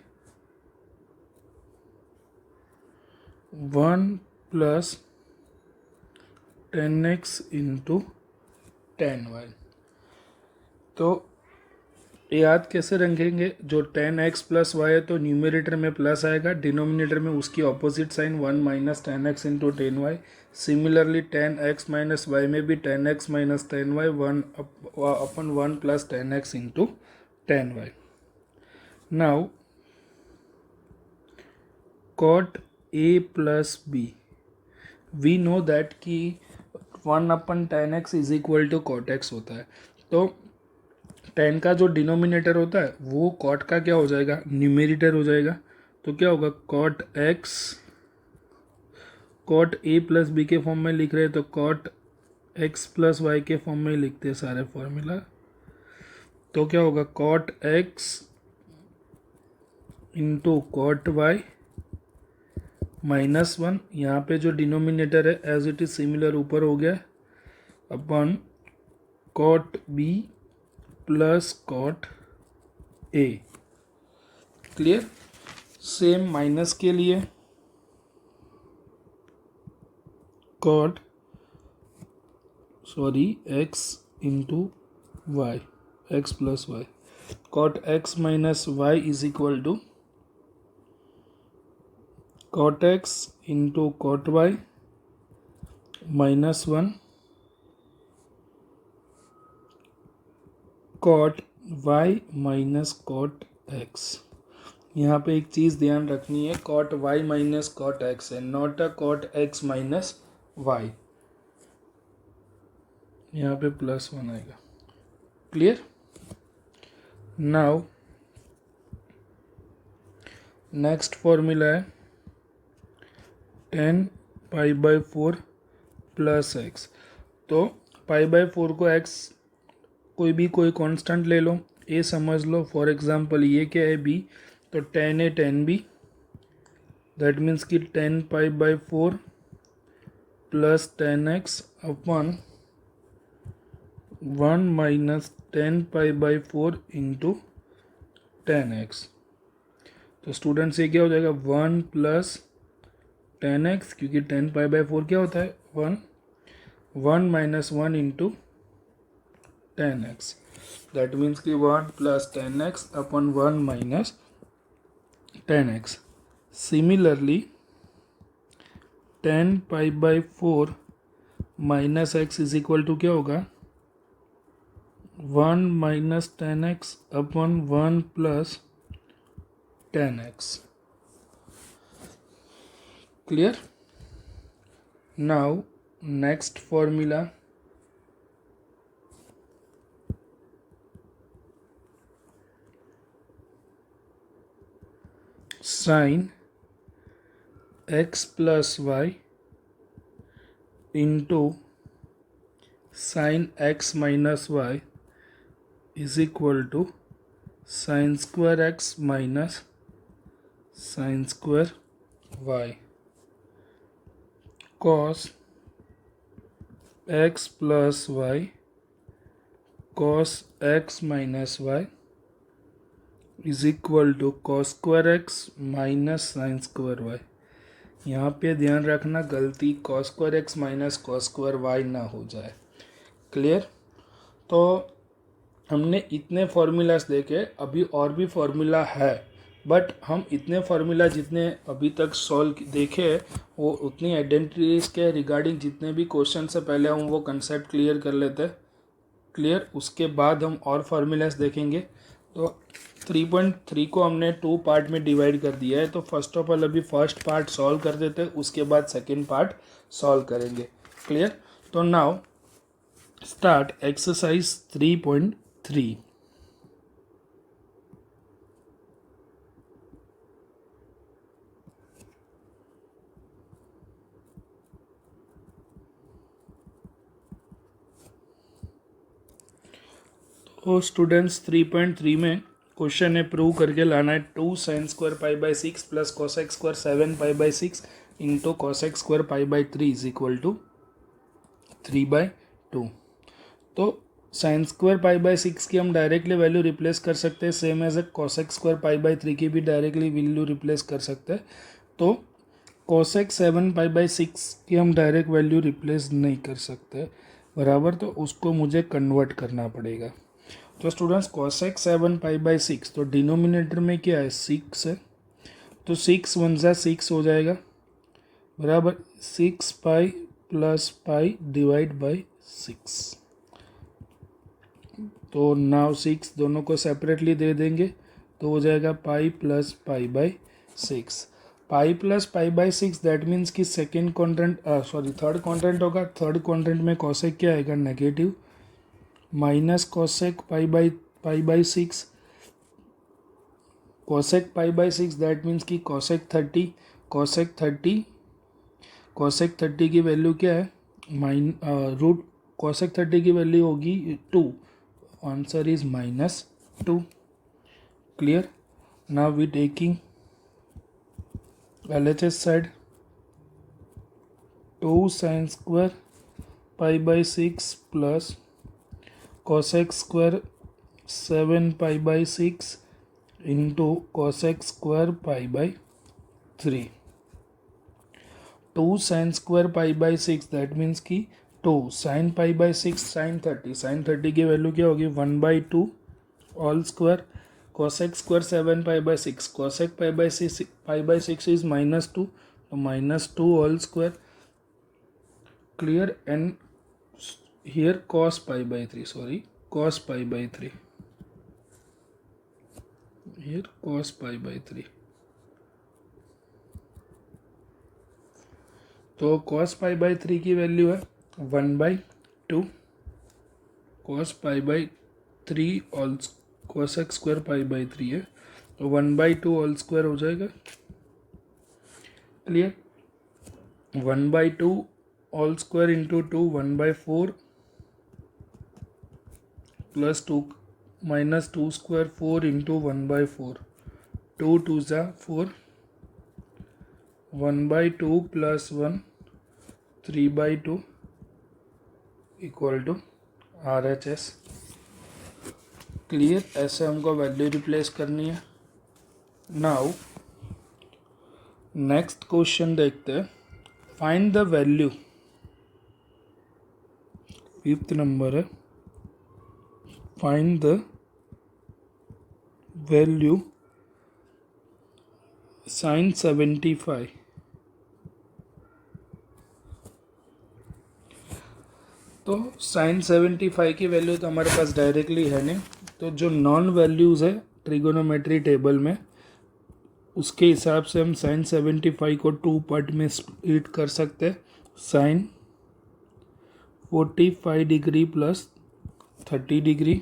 [SPEAKER 1] 1 plus 10x into 10y। तो याद कैसे रखेंगे? जो 10x प्लस वाई है तो न्यूमरेटर में प्लस आएगा, डिनोमिनेटर में उसकी opposite sign 1 minus 10x into 10y। Similarly 10x minus y में भी 10x minus 10y 1 upon 1 plus 10x into 10y। Now cot a plus b, we know that कि 1 upon 10x is equal to cot x होता है। तो 10 का जो denominator होता है वो कॉट का क्या हो जाएगा? न्यूमेरेटर हो जाएगा। तो क्या होगा? Cot x, cot A plus B के फॉर्म में लिख रहे हैं तो कॉट एक्स प्लस वाई के फॉर्म में लिखते हैं सारे फॉर्मूला। तो क्या होगा? Cot x into cot y minus 1, यहाँ पे जो डिनोमिनेटर है एज इट इज सिमिलर ऊपर हो गया, अपन cot B plus cot A. Clear? Same minus के लिए cot x into y, x plus y, cot x minus y is equal to cot x into cot y minus 1 cot y minus cot x. यहाँ पे एक चीज़ ध्यान रखनी है, cot y minus cot x है, not a cot x minus y. यहाँ पे प्लस 1 आएगा। क्लियर? नाउ नेक्स्ट फॉर्मूला है 10 पाई बाई 4 प्लस एक्स। तो पाई बाई 4 को एक्स कोई कांस्टेंट ले लो, ए समझ लो। फॉर एग्जांपल ये क्या है? बी, तो 10 है 10 बी, दैट मीन्स कि 10 pi by 4 plus 10x upon 1 minus 10 pi by 4 into 10x। तो स्टूडेंट्स ये क्या हो जाएगा? 1 प्लस 10x, क्योंकि 10 पाई बाई 4 क्या होता है? 1 minus 1 into 10x, that means कि 1 plus 10x upon 1 minus 10x। Similarly 10 pi by 4 minus x is equal to क्या होगा? 1 minus 10x upon 1 plus 10x। Clear? Now next formula sine x plus y into sine x minus y is equal to sine square x minus sine square y. Cos x plus y cos x minus y is equal to cos square x minus sine square Y. यहाँ पे ध्यान रखना गलती cos square x minus cos square y ना हो जाए। Clear? तो हमने इतने फॉर्मूलाज देखे, अभी और भी फॉर्मूला है, बट हम इतने फार्मूला जितने अभी तक सॉल्व देखे वो उतनी आइडेंटिटीज के रिगार्डिंग जितने भी क्वेश्चन से पहले हम वो कंसेप्ट क्लियर कर लेते हैं। क्लियर? उसके बाद हम और फार्मूलाज देखेंगे। तो 3.3 को हमने 2 पार्ट में डिवाइड कर दिया है। तो फर्स्ट ऑफ ऑल अभी फर्स्ट पार्ट सॉल्व कर देते हैं, उसके बाद सेकेंड पार्ट सॉल्व करेंगे। क्लियर? तो नाउ स्टार्ट एक्सरसाइज 3.3। तो स्टूडेंट्स 3.3 में क्वेश्चन है प्रूव करके लाना है 2 sine square pi by 6 plus cosec square 7 pi by 6 into cosec square pi by 3 is equal to 3/2। 2। तो साइन स्क्वायर पाई बाय 6 की हम डायरेक्टली वैल्यू रिप्लेस कर सकते हैं, same as a cosec square pi by 3 की भी directly value replace कर सकते हैं। तो कोसेक 7 पाई बाय 6 की हम डायरेक्ट वैल्यू रिप्लेस नहीं कर सकते बराबर, तो उसको मुझे कन्वर्ट करना पड़ेगा। तो स्टूडेंट्स कोसेक 7 पाई बाय 6, तो डिनोमिनेटर में क्या है 6 है, तो 6 1 जा 6 हो जाएगा बराबर 6 पाई प्लस पाई डिवाइड बाई 6। तो नाउ 6 दोनों को सेपरेटली दे देंगे तो हो जाएगा पाई plus pi by 6। Pi plus pi by 6 that means कि सेकेंड क्वाड्रेंट थर्ड क्वाड्रेंट होगा। थर्ड क्वाड्रेंट में कोसेक क्या आएगा negative, minus cosec pi by 6। Cosec pi by 6 that means कि कोसेक 30, कोसेक 30 की वैल्यू क्या है रूट कोसेक 30 की वैल्यू होगी 2, answer is -2। Clear. Now we taking LHS side, 2 sine square pi by 6 plus cosec square 7 pi by 6 into cosec square pi by 3। 2 sine square pi by 6 that means कि 2 sign pi by 6 sign 30 की value क्या होगी 1/2 all square cosec square 7 pi by 6, cosec pi by 6 is -2, तो -2 all square. Clear. And here cos pi by 3, cos pi by 3, here cos pi by 3। तो cos pi by 3 की value है 1/2 cos pi by 3 all cosec square pi by 3 है, तो 1/2 all square हो जाएगा। Clear. 1/2 all square into 2 1/4 plus 2 minus 2 square 4 into 1/4, 2 2 जा 4, 1/2 plus 1 3/2 equal to RHS। Clear. ऐसे हमको वैल्यू रिप्लेस करनी है। नाउ नेक्स्ट क्वेश्चन देखते हैं, find the value, 5th number है, फाइंड द वैल्यू साइन 75। तो साइन 75 की वैल्यू तो हमारे पास डायरेक्टली है नहीं, तो जो नॉन वैल्यूज़ है ट्रिगोनोमेट्री टेबल में उसके हिसाब से हम साइन 75 को 2 पार्ट में स्प्लिट कर सकते हैं। Sine 45 degree plus 30 degree,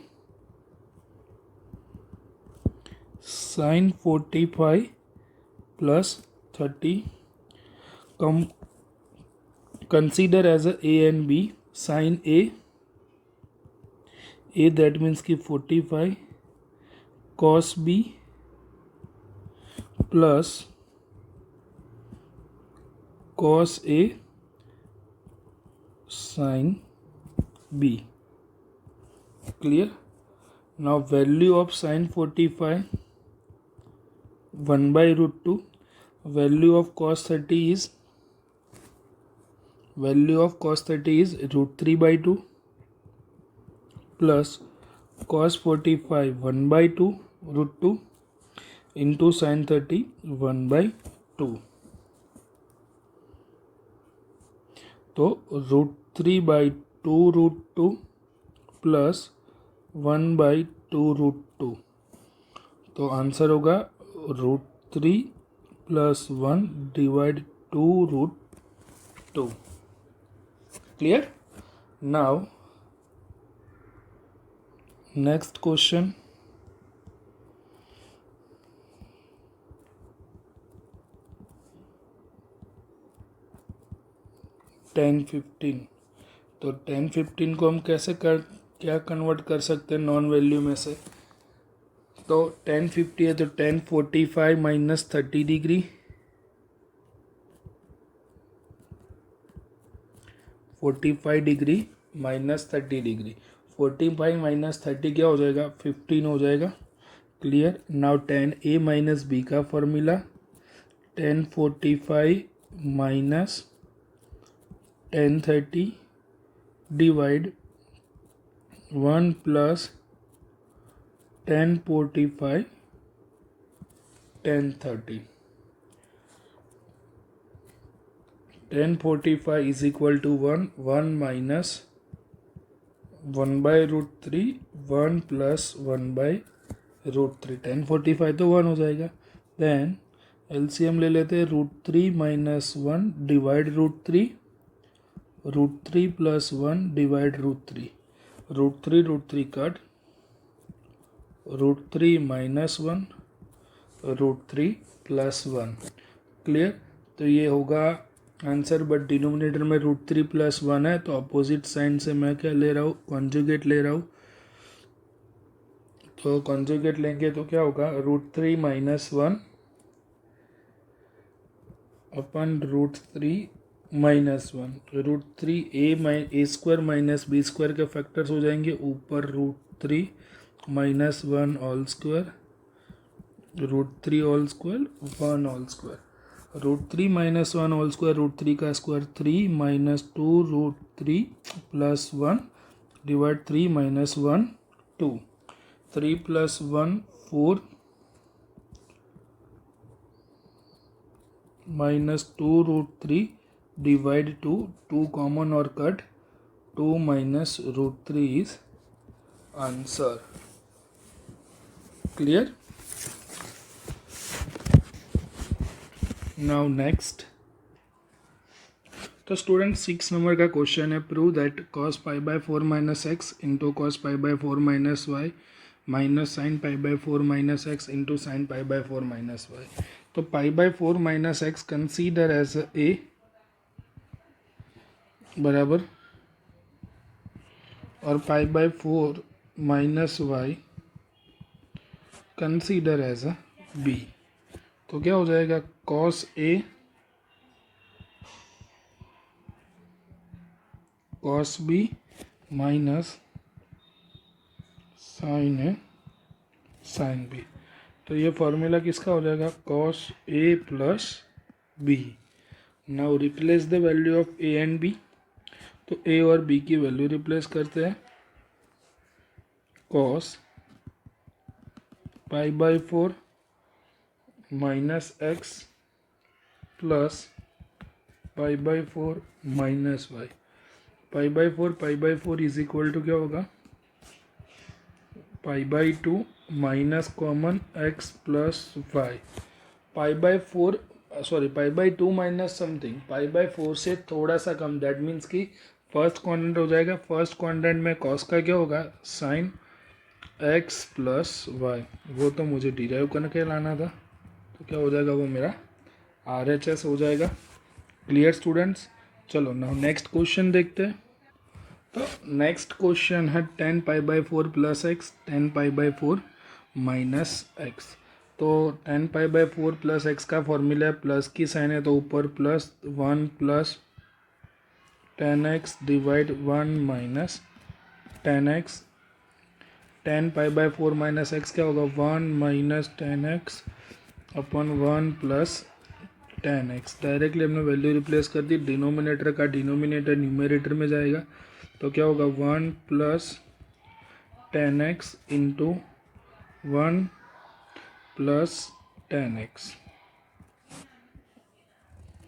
[SPEAKER 1] sine 45 plus 30, consider as A and B। Sine A that means कि 45 cos B plus cos A sine B। Clear. Now value of sine 45 1/√2, value of cos 30 is √3/2 plus cos 45 1/2 into sine 30 1/2, तो √3/2 plus 1/2, तो answer होगा √3 plus 1 divide 2√2। Clear. Now next question, ten 15। तो 10 15 को हम क्या convert कर सकते हैं नॉन वैल्यू में से। तो 10 50 है तो 10 45 minus 30 degree, 45 degree -30 degree. 45 minus 30 क्या हो जाएगा? 15 हो जाएगा। Clear. Now tan A minus B का formula, tan 45 minus tan 30 divide 1 plus tan 45 tan 30। tan 45 is equal to 1 minus 1/√3, 1 plus 1/√3। tan 45 तो 1 हो जाएगा। देन एलसीएम ले लेते हैं, √3 minus 1 divide √3, √3 plus 1 divide √3, √3 cut, √3 minus 1, √3 plus 1। Clear. तो ये होगा आंसर, बट डिनोमिनेटर में √3 प्लस 1 है, तो अपोजिट साइन से मैं क्या ले रहा हूँ? कॉन्जुगेट ले रहा हूँ। तो कॉन्जुगेट लेंगे तो क्या होगा? √3 माइनस 1 अपन √3 minus 1, √3 A square minus B square के फैक्टर्स हो जाएंगे, ऊपर √3 minus 1 all square, √3 all square, 1 all square, √3 minus 1 all square, √3 का square 3 minus 2 √3 plus 1 divide 3 minus 1 2, 3 plus 1 4 minus 2 √3 divide 2, 2 common और cut, 2 minus √3 is answer. Clear. Now next, तो student 6 number का question है, prove that cos π/4 minus x into cos π/4 minus y minus sine π/4 minus x into sine π/4 minus y. तो π/4 minus x consider as A बराबर, और π/4 minus y consider as a B. तो क्या हो जाएगा? cos A cos B minus sine A sine B। तो ये formula किसका हो जाएगा? cos A plus B। Now replace the value of A and B। तो A और B की वैल्यू रिप्लेस करते हैं। cos π/4 minus x plus π/4 minus y. π/4 is equal to क्या होगा? π/2 minus common x plus y. π/2 minus something, π/4 से थोड़ा सा कम, दैट मीन्स कि फर्स्ट क्वाड्रेंट हो जाएगा। फर्स्ट क्वाड्रेंट में cos का क्या होगा? Sine x plus y. वो तो मुझे डिराइव करके लाना था, तो क्या हो जाएगा? वो मेरा RHS हो जाएगा। Clear students. चलो नाउ नेक्स्ट क्वेश्चन देखते हैं। तो नेक्स्ट क्वेश्चन है tan π/4 plus x, tan π/4 minus x. तो tan π/4 प्लस एक्स का फॉर्मूला है, प्लस की साइन है तो ऊपर plus 1 plus tan x divide 1 minus tan x। tan π/4 minus x क्या होगा? 1 माइनस tan x अपन 1 प्लस tan x। डायरेक्टली हमने वैल्यू रिप्लेस कर दी, डिनोमिनेटर का डिनोमिनेटर न्यूमरेटर में जाएगा, तो क्या होगा? 1 plus tan x into 1 plus tan x,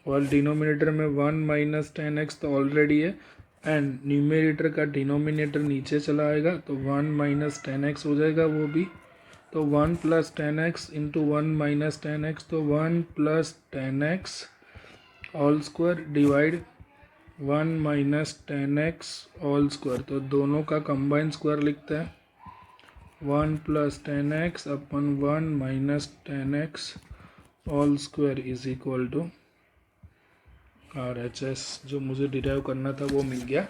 [SPEAKER 1] और डिनोमिनेटर में 1 माइनस tan x तो ऑलरेडी है, एंड न्यूमरेटर का डिनोमिनेटर नीचे चला आएगा, तो 1 माइनस tan x हो जाएगा वो भी। तो 1 plus tan x into 1 minus tan x, तो 1 plus tan x all square divide 1 minus tan x all square. तो दोनों का कंबाइन स्क्वायर लिखते हैं, 1 plus tan x upon 1 minus tan x all square is equal to RHS। जो मुझे derive करना था वो मिल गया।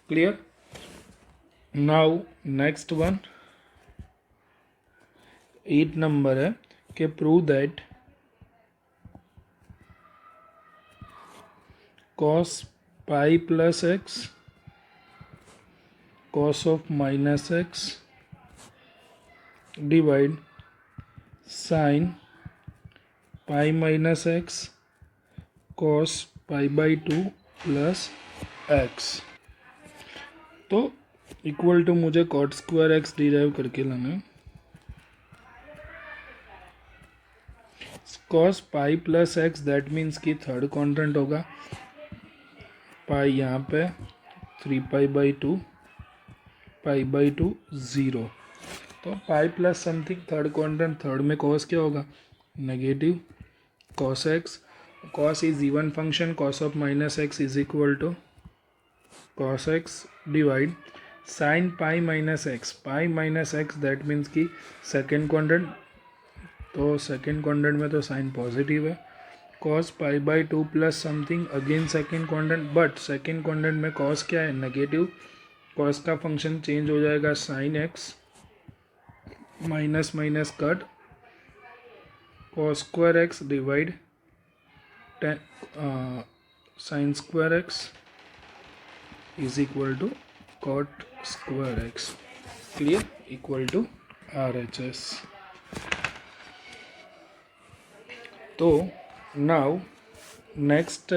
[SPEAKER 1] Clear. Now next one 8 number है कि prove that cos pi plus x cos of minus x divide sine pi minus x cos pi by 2 plus x. तो इक्वल टू मुझे कॉट स्क्वायर एक्स डिराइव करके लाना है। Cos pi plus x that means कि third quadrant होगा, पाई यहाँ पे 3 pi by 2 0। तो pi plus something third quadrant, third में कॉस क्या होगा negative cos x. Cos is even function, cos of minus x is equal to cos x divide sine pi minus x that means कि second quadrant, तो second quadrant में तो sine positive है, cos pi by 2 plus something again second quadrant, but second quadrant में cos क्या है negative, cos का function change हो जाएगा sine x, minus minus cut, cos square x divide sine square x is equal to cot square x. Clear, equal to RHS। तो now next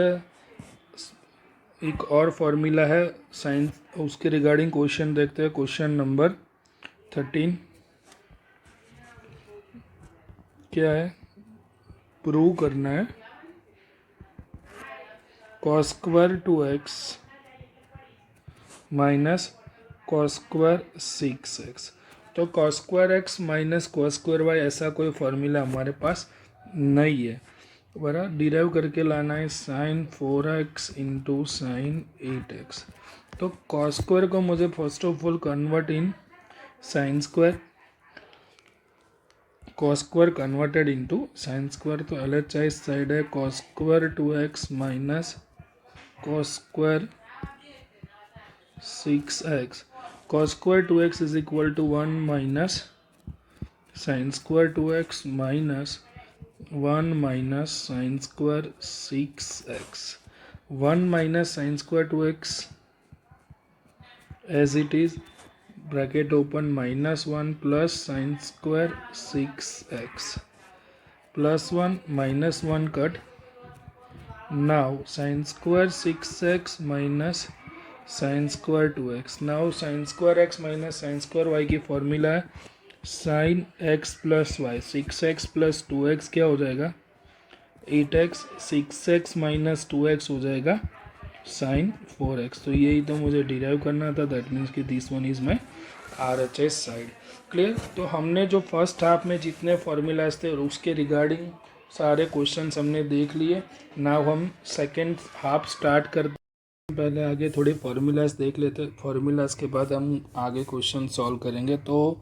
[SPEAKER 1] एक और formula है साइन, उसके रिगार्डिंग क्वेश्चन देखते हैं। क्वेश्चन नंबर 13 क्या है, प्रूव करना है cos square 2x minus cos square 6x। तो cos square x minus cos square y ऐसा कोई फॉर्मूला हमारे पास नहीं है, बरा डिराइव करके लाना है sign 4x into sine 8x। तो कॉस स्क्वायर को मुझे first of all convert in sine square, cos square converted into sine square. तो LHS साइड है cos square 2x minus cos square 6x। Cos square 2x is equal to 1 minus sine square 2x minus 1 minus sine square 6x। 1 minus sine square 2x as it is, bracket open, minus 1 plus sine square 6x plus 1 minus 1 cut. Now sine square 6x minus sine square 2x। Now sine square x minus sine square y की formula है sine x plus y. 6x plus 2x क्या हो जाएगा 8x, 6x minus 2x हो जाएगा sign 4x। तो यही तो मुझे डिराइव करना था, दैट मीन्स कि this one is my RHS side. Clear. तो हमने जो फर्स्ट हाफ में जितने फॉर्मूलाज थे और उसके रिगार्डिंग सारे क्वेश्चंस हमने देख लिए। नाउ हम सेकेंड हाफ स्टार्ट करते हैं। पहले आगे थोड़े फार्मूलाज देख लेते हैं, फार्मूलाज के बाद हम आगे क्वेश्चन सॉल्व करेंगे। तो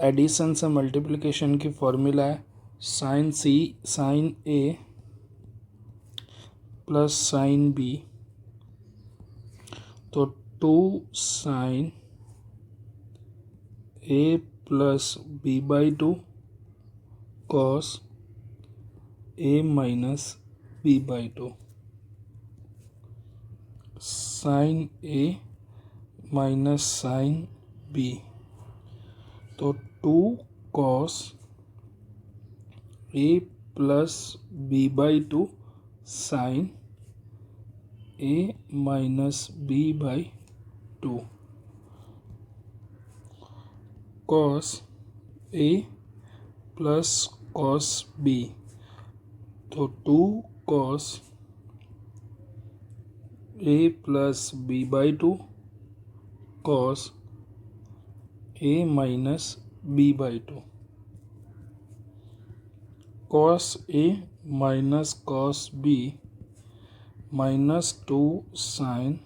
[SPEAKER 1] एडिशन से मल्टीप्लिकेशन की फार्मूला है sine C sine A plus sine B, तो 2 sine A plus B by 2 cos A minus B by 2 sine A minus sine B, तो 2 cos A plus B by 2 sine A minus B by 2 cos A plus cos B, तो 2 cos A plus B by 2 cos A minus B by 2 cos A minus cos B minus 2 sine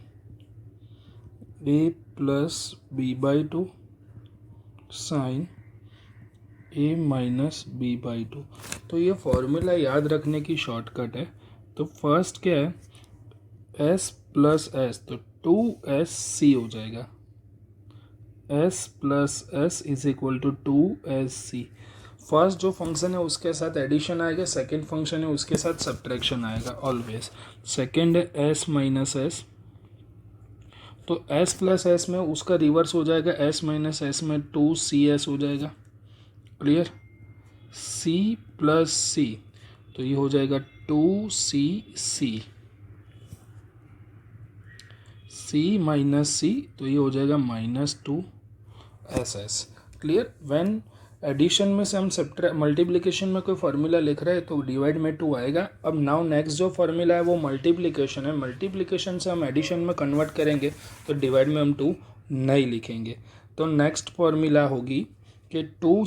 [SPEAKER 1] A plus B by 2 sine A minus B by 2। तो ये formula याद रखने की shortcut है। तो first क्या है S प्लस S, तो 2SC हो जाएगा। S plus S is equal to 2SC। First जो फंक्शन है उसके साथ एडिशन आएगा, सेकेंड फंक्शन है उसके साथ सब्ट्रैक्शन आएगा ऑलवेज। सेकेंड है S माइनस S, तो एस प्लस एस में उसका रिवर्स हो जाएगा, एस माइनस एस में 2cs हो जाएगा। क्लियर, सी प्लस सी, तो ये हो जाएगा 2cc, सी माइनस सी, तो ये हो जाएगा -2ss। क्लियर, व्हेन एडिशन में से हम मल्टीप्लिकेशन में कोई फार्मूला लिख रहे हैं तो डिवाइड में 2 आएगा। अब नाउ नेक्स्ट जो फार्मूला है वो मल्टीप्लिकेशन है, मल्टीप्लिकेशन से हम एडिशन में कन्वर्ट करेंगे तो डिवाइड में हम 2 नहीं लिखेंगे। तो नेक्स्ट फार्मूला होगी कि 2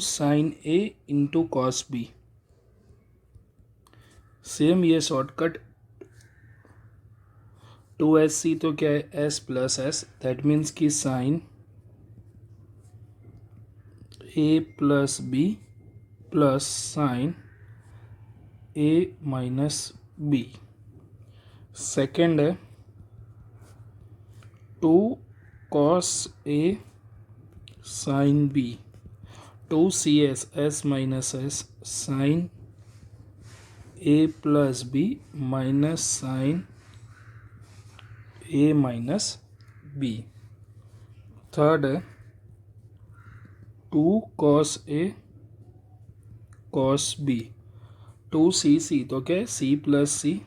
[SPEAKER 1] sin A into cos B। Same ये शॉर्टकट 2sc तो क्या है, s plus S, that means कि sine A plus B plus sine A minus B. Second है 2 cos A sine B, 2cs s minus S sine A plus B minus sine A minus B. Third है 2 cos A cos B, 2cc तो क्या है, c plus C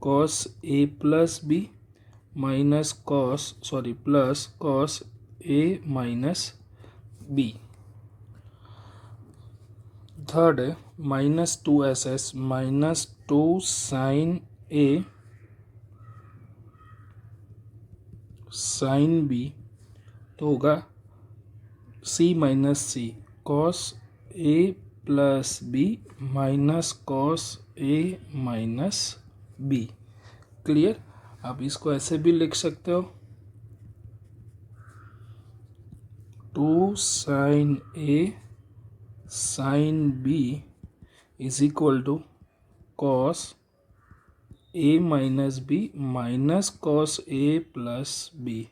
[SPEAKER 1] cos A plus B minus plus cos A minus B. Third है -2ss minus 2 sine A sine B, तो होगा c minus C cos A plus B minus cos A minus B. Clear, आप इसको ऐसे भी लिख सकते हो 2 sine A sine B is equal to cos A minus B minus cos A plus B.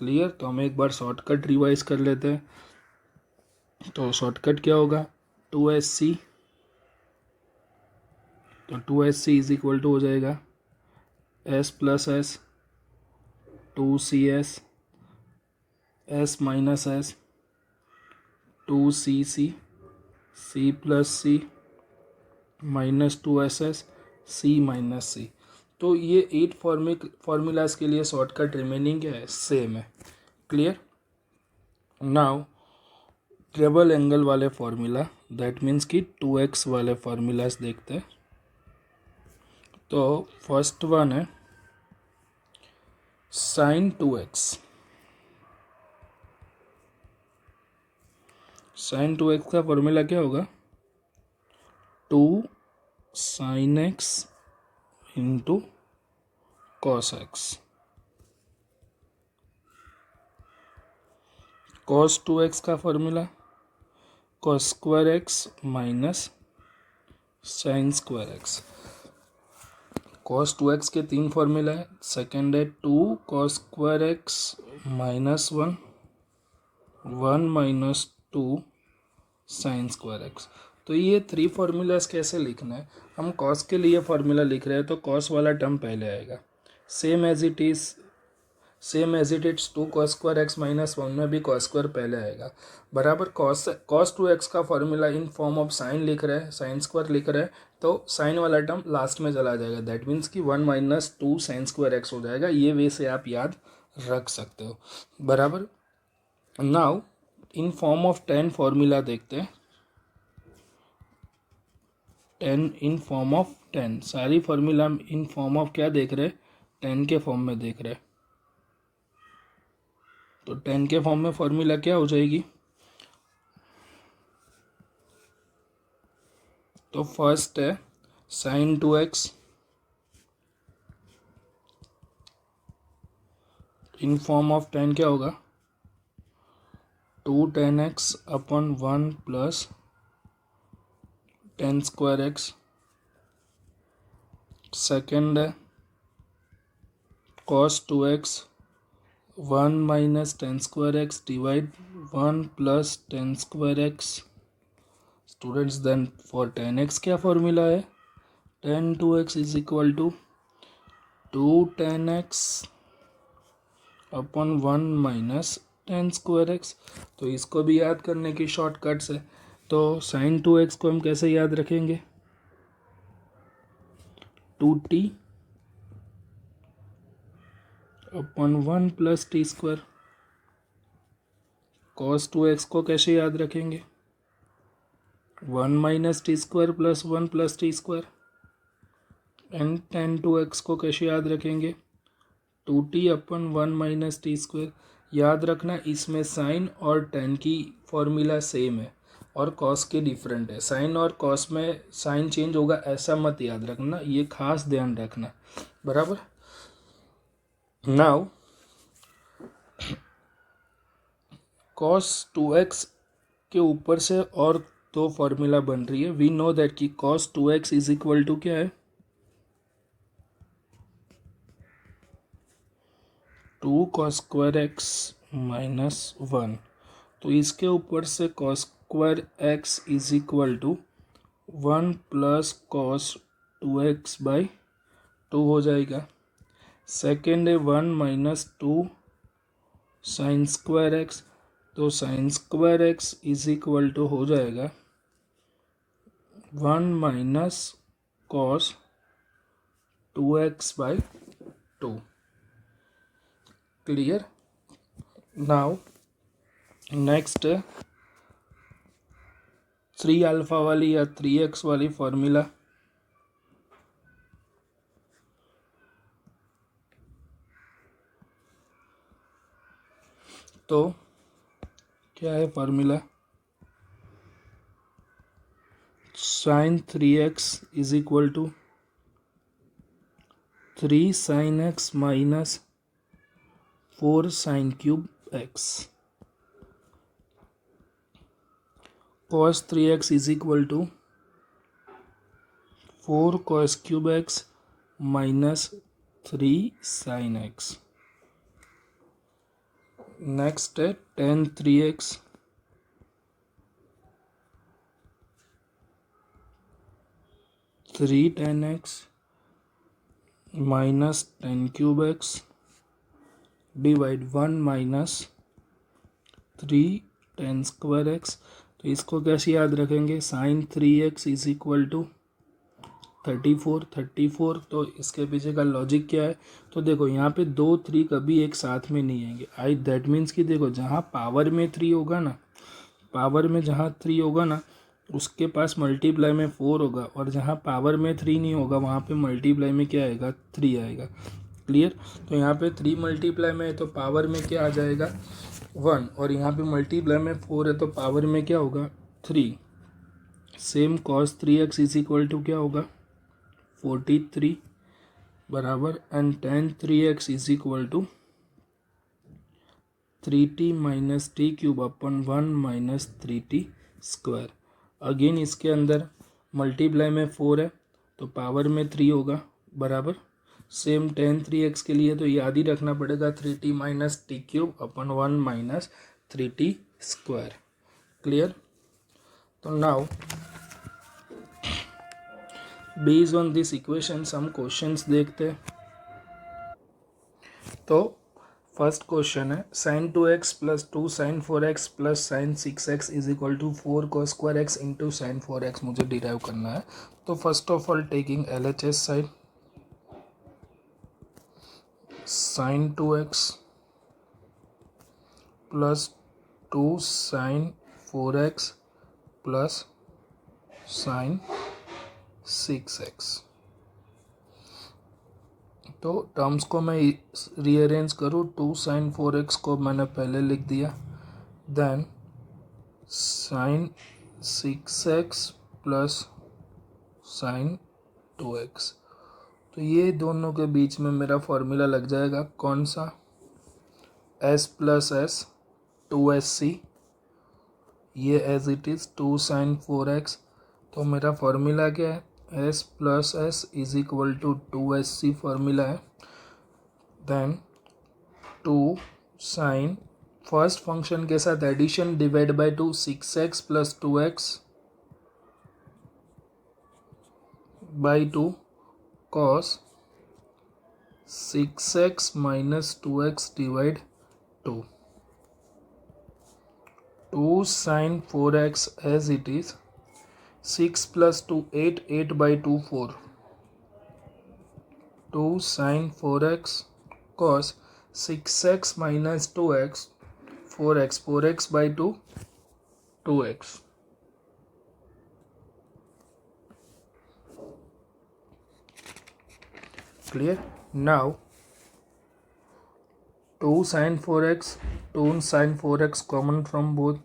[SPEAKER 1] क्लियर, तो हम एक बार शॉर्टकट रिवाइज कर लेते हैं। तो शॉर्टकट क्या होगा, 2sc, तो 2sc इज इक्वल टू हो जाएगा s plus S 2cs s minus S 2cc c plus C minus 2ss c minus C. तो ये 8 फॉर्मूलाज के लिए शॉर्टकट रिमेनिंग क्या है, सेम है। क्लियर, नाउ ट्रिपल एंगल वाले फॉर्मूला, दैट मीन्स कि 2x वाले फॉर्मूलाज देखते हैं। तो फर्स्ट वन है साइन 2x, साइन 2x का फॉर्मूला क्या होगा, 2 sine x into cos x। Cos 2x का formula cos square x minus sine square x। Cos 2x के 3 फॉर्मूला है, सेकेंड है 2 cos square x minus 1 minus 2 sine square x। तो ये 3 formulas कैसे लिखना है, हम कॉस के लिए फॉर्मूला लिख रहे हैं तो कॉस वाला टर्म पहले आएगा, same as it it's 2 cos square x minus 1 में भी कॉस स्क्वायर पहले आएगा, बराबर कॉस 2x का formula in form of sine लिख रहे हैं, साइन स्क्वायर लिख रहे हैं, तो साइन वाला टर्म लास्ट में चला जाएगा, दैट मीन्स कि 1 माइनस 2 साइन स्क्वायर एक्स हो जाएगा। ये वे से आप याद रख सकते हो, बराबर। Now in form of 10 formula देखते हैं, 10 इन फॉर्म ऑफ 10, सारी फॉर्मूला इन फॉर्म ऑफ क्या देख रहे हैं, 10 के फॉर्म में देख रहे हैं। तो 10 के फॉर्म में फॉर्मूला क्या हो जाएगी, तो फर्स्ट है sine 2x in form of 10 क्या होगा, 2 10x upon 1 plus 10 square x. Second है cos 2x 1 minus tan square x divide 1 plus tan square x. Students then for tan x क्या फॉर्मूला है, tan two x is equal to 2 10x upon 1 minus tan square x. तो इसको भी याद करने की shortcuts है। तो साइन 2x को हम कैसे याद रखेंगे, 2t upon 1 plus T square. Cos 2x को कैसे याद रखेंगे, 1 minus T square plus 1 plus T square. And ten 2x को कैसे याद रखेंगे, 2t upon 1 minus T square. याद रखना इसमें साइन और टेन की फॉर्मूला सेम है और कॉस के डिफरेंट है। साइन और कॉस में साइन चेंज होगा ऐसा मत याद रखना, ये खास ध्यान रखना, बराबर। नाउ cos 2x के ऊपर से और दो फॉर्मूला बन रही है। वी नो दैट कि cos 2x is equal to क्या है, 2 cos स्क्वायर एक्स माइनस 1। तो इसके ऊपर से cos square x is equal to 1 plus cos 2x by 2 हो जाएगा। सेकेंड है 1 माइनस 2 साइन स्क्वायर एक्स। तो sine square x is equal to हो जाएगा 1 minus cos 2x by 2। Clear. Now next 3 alpha वाली या 3x वाली फॉर्मूला। तो क्या है formula, sine 3x is equal to 3 sine x minus 4 sine cube x। cos 3x is equal to 4 cos cube x minus 3 sine x। Next है tan 3x 3 tan x minus tan cube x divide 1 minus 3 tan square x। तो इसको कैसे याद रखेंगे, sign 3x is equal to 34। तो इसके पीछे का लॉजिक क्या है, तो देखो यहाँ पे 2 3 कभी एक साथ में नहीं आएंगे। दैट मीन्स कि देखो जहाँ पावर में 3 होगा ना, पावर में जहाँ 3 होगा ना उसके पास मल्टीप्लाई में 4 होगा, और जहाँ पावर में 3 नहीं होगा वहाँ पे मल्टीप्लाई में क्या आएगा, 3 आएगा। क्लियर। तो यहाँ पे 3 मल्टीप्लाई में है तो पावर में क्या आ जाएगा 1, और यहाँ पे मल्टीप्लाई में 4 है तो पावर में क्या होगा 3। Same cos 3x is equal to क्या होगा 43 बराबर, and tan 3x is equal to 3t minus T cube upon 1 minus 3t square. Again इसके अंदर मल्टीप्लाई में 4 है तो पावर में 3 होगा, बराबर। सेम tan 3x के लिए तो याद ही रखना पड़ेगा 3t माइनस टी क्यूब अपन 1 माइनस 3t स्क्वायर। क्लियर। तो now based on this equations हम क्वेश्चंस देखते हैं। तो फर्स्ट क्वेश्चन है sine 2x plus 2 sine 4x plus sine 6x is equal to 4 cos square x into sine 4x मुझे derive करना है। तो first of all taking LHS side, sine 2x plus 2 sine 4x plus sine 6x। तो terms को मैं rearrange करूँ, 2 sine 4x को मैंने पहले लिख दिया, then sign 6x plus sign 2x। तो ये दोनों के बीच में मेरा फॉर्मूला लग जाएगा कौन सा, s प्लस एस 2sc, ये as it is 2 sine 4x। तो मेरा फॉर्मूला क्या है, s plus s is equal to 2sc formula है, देन 2 साइन फर्स्ट फंक्शन के साथ addition divide by 2 6x plus 2x by 2 cos 6x minus 2x divide 2 2 sin 4x as it is 6 plus 2 8 8 by 2 4 2 sin 4x cos 6x minus 2x 4x by 2 2x. Clear? Now 2 sin 4x 2 sin 4x common from both,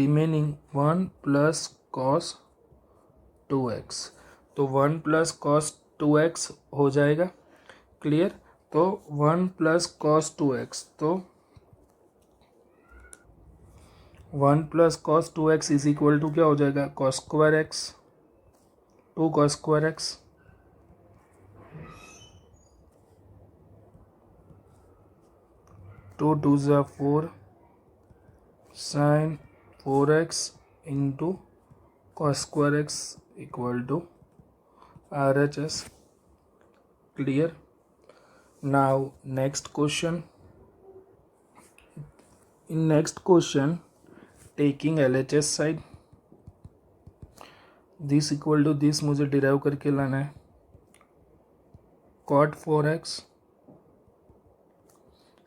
[SPEAKER 1] remaining 1 plus cos 2x. तो 1 plus cos 2x हो जाएगा. Clear? तो 1 plus cos 2x, तो 1 plus cos 2x is equal to क्या हो जाएगा? cos square x 2 cos square x 2 2 4 sin 4x into cos square x equal to RHS. Clear? Now next question. In next question, taking LHS side, this equal to this मुझे derive करके लाना है. cot 4x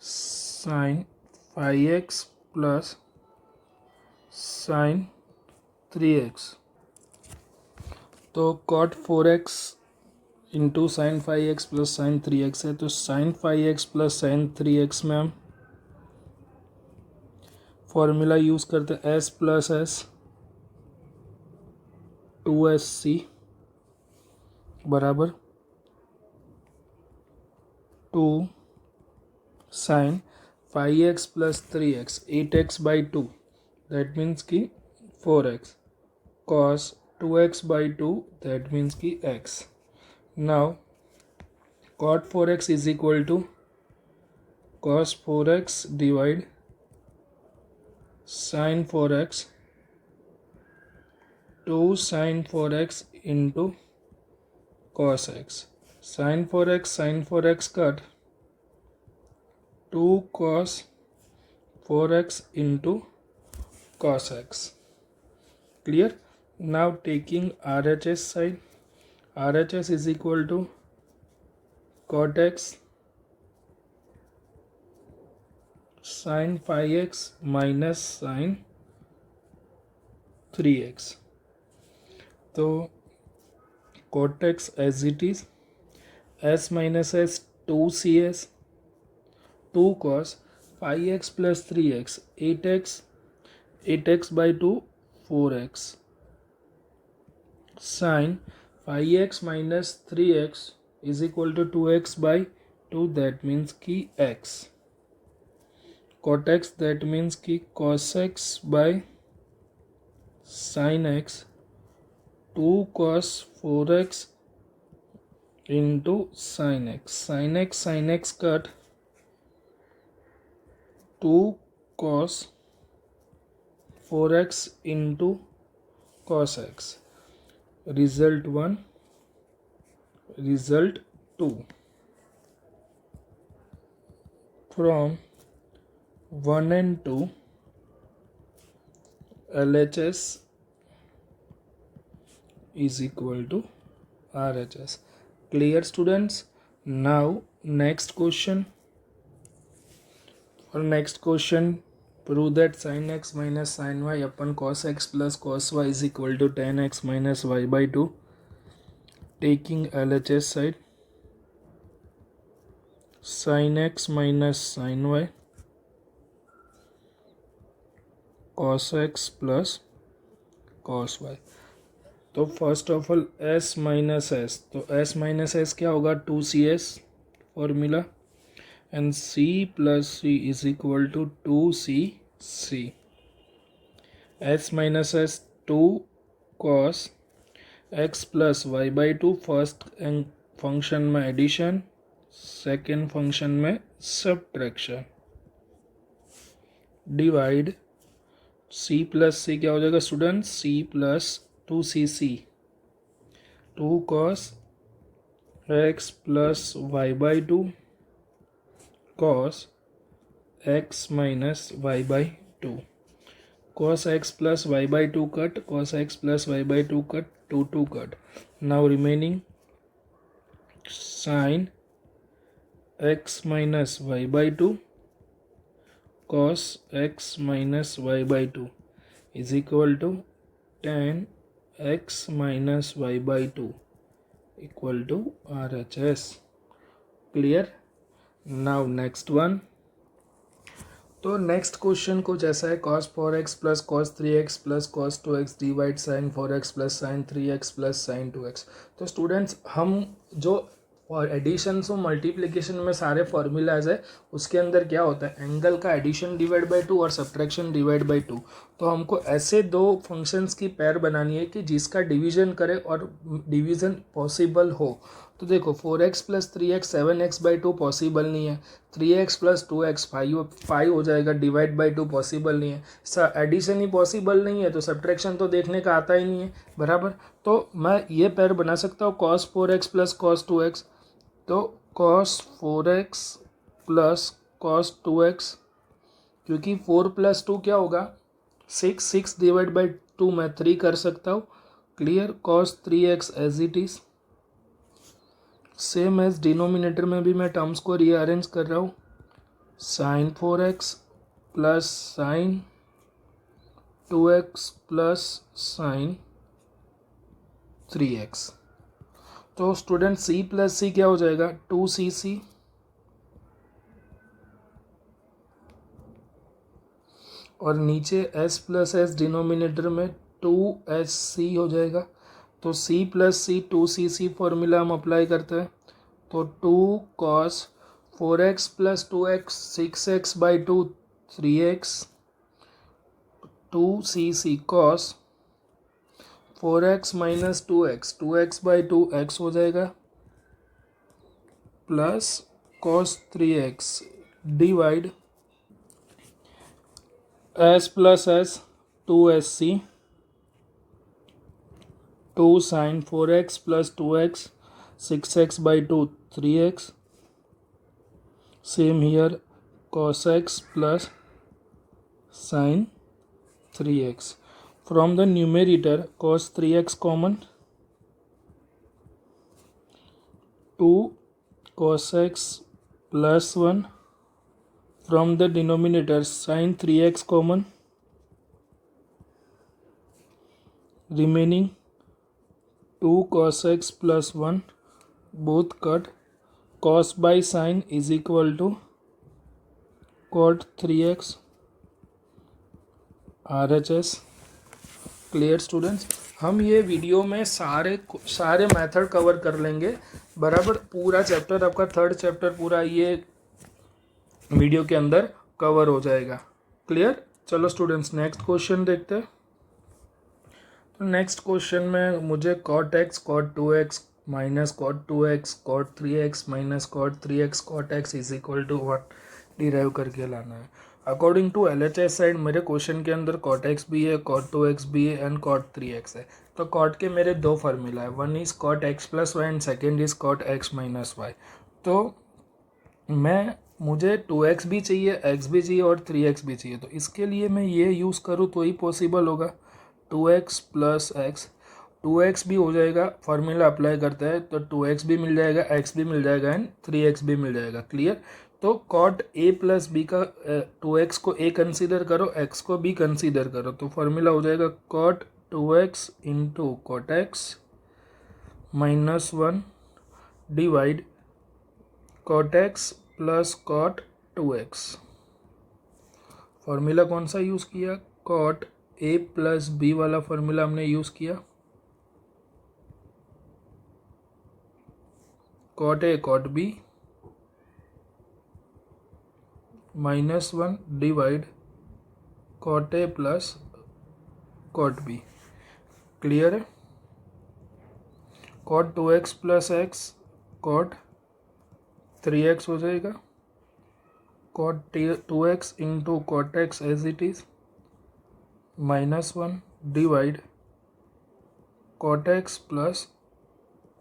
[SPEAKER 1] sin 5x plus sin 3x. तो cot 4x into sine 5x plus sine 3x है. तो sign 5x plus sine 3x में हम formula use करते हैं s प्लस एस 2sc बराबर 2 sine 5x plus 3x 8x by 2 that means की 4x cos 2x by 2 that means की x. Now cot 4x is equal to cos 4x divide sin 4x 2 sin 4x into cos x. sin 4x cut 2 cos 4x into cos x. Clear? Now taking RHS side, RHS is equal to cot x sin 5x minus sin 3x. तो cot x as it is, s minus s 2cs 2 cos 5x plus 3x 8x by 2 4x sin 5x minus 3x is equal to 2x by 2 that means ki x. Cot x that means ki cos x by sin x 2 cos 4x into sin x. Sin x cut 2 cos 4x into cos x. Result 1, result 2. From 1 and 2, LHS is equal to RHS. Clear students? Now next question. For next question, prove that sin x minus sin y upon cos x plus cos y is equal to tan x minus y by 2. Taking LHS side, sin x minus sin y cos x plus cos y. तो first of all s minus s, तो s minus s क्या होगा 2cs formula and c plus c is equal to 2cc. s minus s 2 cos x plus y by 2 first function में addition second function में subtraction, divide c plus c क्या हो जाएगा student, c plus 2cc, 2 cos x plus y by 2 cos x minus y by 2, cos x plus y by 2 cut, cos x plus y by 2 cut, 2 cut, now remaining sin x minus y by 2 cos x minus y by 2 is equal to tan x minus y by 2 equal to RHS. Clear? Now next one. तो next question कुछ ऐसा है, cos 4x plus cos 3x plus cos 2x divide sin 4x plus sin 3x plus sin 2x। तो students हम जो और addition और multiplication में सारे फॉर्मूलाज है उसके अंदर क्या होता है, एंगल का एडिशन डिवाइड बाई 2 और सब्ट्रैक्शन डिवाइड बाई 2। तो हमको ऐसे दो फंक्शंस की पेयर बनानी है कि जिसका डिवीजन करे और डिवीजन पॉसिबल हो। तो देखो 4x plus 3x 7x by 2 possible नहीं है, 3x प्लस 2x 5 हो जाएगा, डिवाइड बाई 2 पॉसिबल नहीं है, एडिशन ही पॉसिबल नहीं है तो सब्ट्रैक्शन तो देखने का आता ही नहीं है बराबर। तो मैं ये पेयर बना सकता हूँ cos 4x plus cos 2x, तो cos 4x plus cos 2x, क्योंकि 4 प्लस 2 क्या होगा 6 डिवाइड बाई 2 मैं 3 कर सकता हूँ। Clear? cos 3x as it is, same as denominator में भी मैं टर्म्स को रीअरेंज कर रहा हूँ, sin 4x plus sin 2x plus sin 3x। तो स्टूडेंट c प्लस सी क्या हो जाएगा 2cc, और नीचे s प्लस एस डिनोमिनेटर में 2sc हो जाएगा। तो c प्लस सी 2cc फॉर्मूला हम अप्लाई करते हैं, तो 2 cos 4x plus 2x 6x by 2 3x, 2cc cos 4x minus 2x by 2x हो जाएगा, plus cos 3x divide s plus S 2sc, 2 sin 4x plus 2x 6x by 2 3x, same here cos x plus sin 3x। From the numerator cos 3x common, 2 cos x plus 1, from the denominator sin 3x common, remaining 2 cos x plus 1 both cut, cos by sin is equal to cot 3x RHS। Clear students? हम ये video में सारे method cover कर लेंगे बराबर, पूरा chapter आपका third chapter पूरा ये वीडियो के अंदर कवर हो जाएगा। क्लियर? चलो स्टूडेंट्स नेक्स्ट क्वेश्चन देखते हैं। तो नेक्स्ट क्वेश्चन में मुझे cot x cot 2x minus cot 2x cot 3x minus cot 3x cot x is equal to what derive करके लाना है। अकॉर्डिंग टू LHS साइड मेरे क्वेश्चन के अंदर cot x भी है, cot 2x भी है एंड cot 3x है। तो cot के मेरे दो फार्मूला है, one is cot x plus y and second is cot x minus y. तो मुझे 2x भी चाहिए, x भी चाहिए और 3x भी चाहिए, तो इसके लिए मैं ये यूज़ करूँ तो ही पॉसिबल होगा। 2x प्लस एक्स, 2x भी हो जाएगा, फार्मूला अप्लाई करता है तो 2x भी मिल जाएगा, x भी मिल जाएगा एंड 3x भी मिल जाएगा। क्लियर? तो cot a प्लस बी का 2x को a कंसीडर करो, x को b कंसीडर करो, तो फार्मूला हो जाएगा cot 2x into cot x minus 1 divide cot x plus cot 2x। Formula कौन सा यूज़ किया? cot a प्लस बी वाला फार्मूला हमने यूज़ किया, cot a cot b minus 1 divide cot a plus cot b। Clear है? cot 2x plus x cot 3x हो जाएगा, cot 2x into cot x as it is -1 divide cot x plus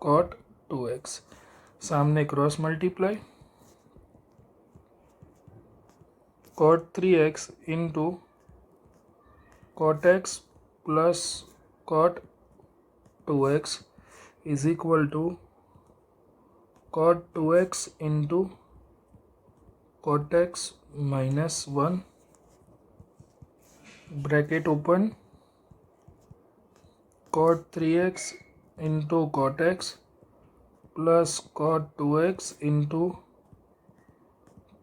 [SPEAKER 1] cot 2x, सामने cross multiply, cot 3x into cot x plus cot 2x is equal to cot 2x into cot x -1 bracket open, cot 3x into cot x plus cot 2x into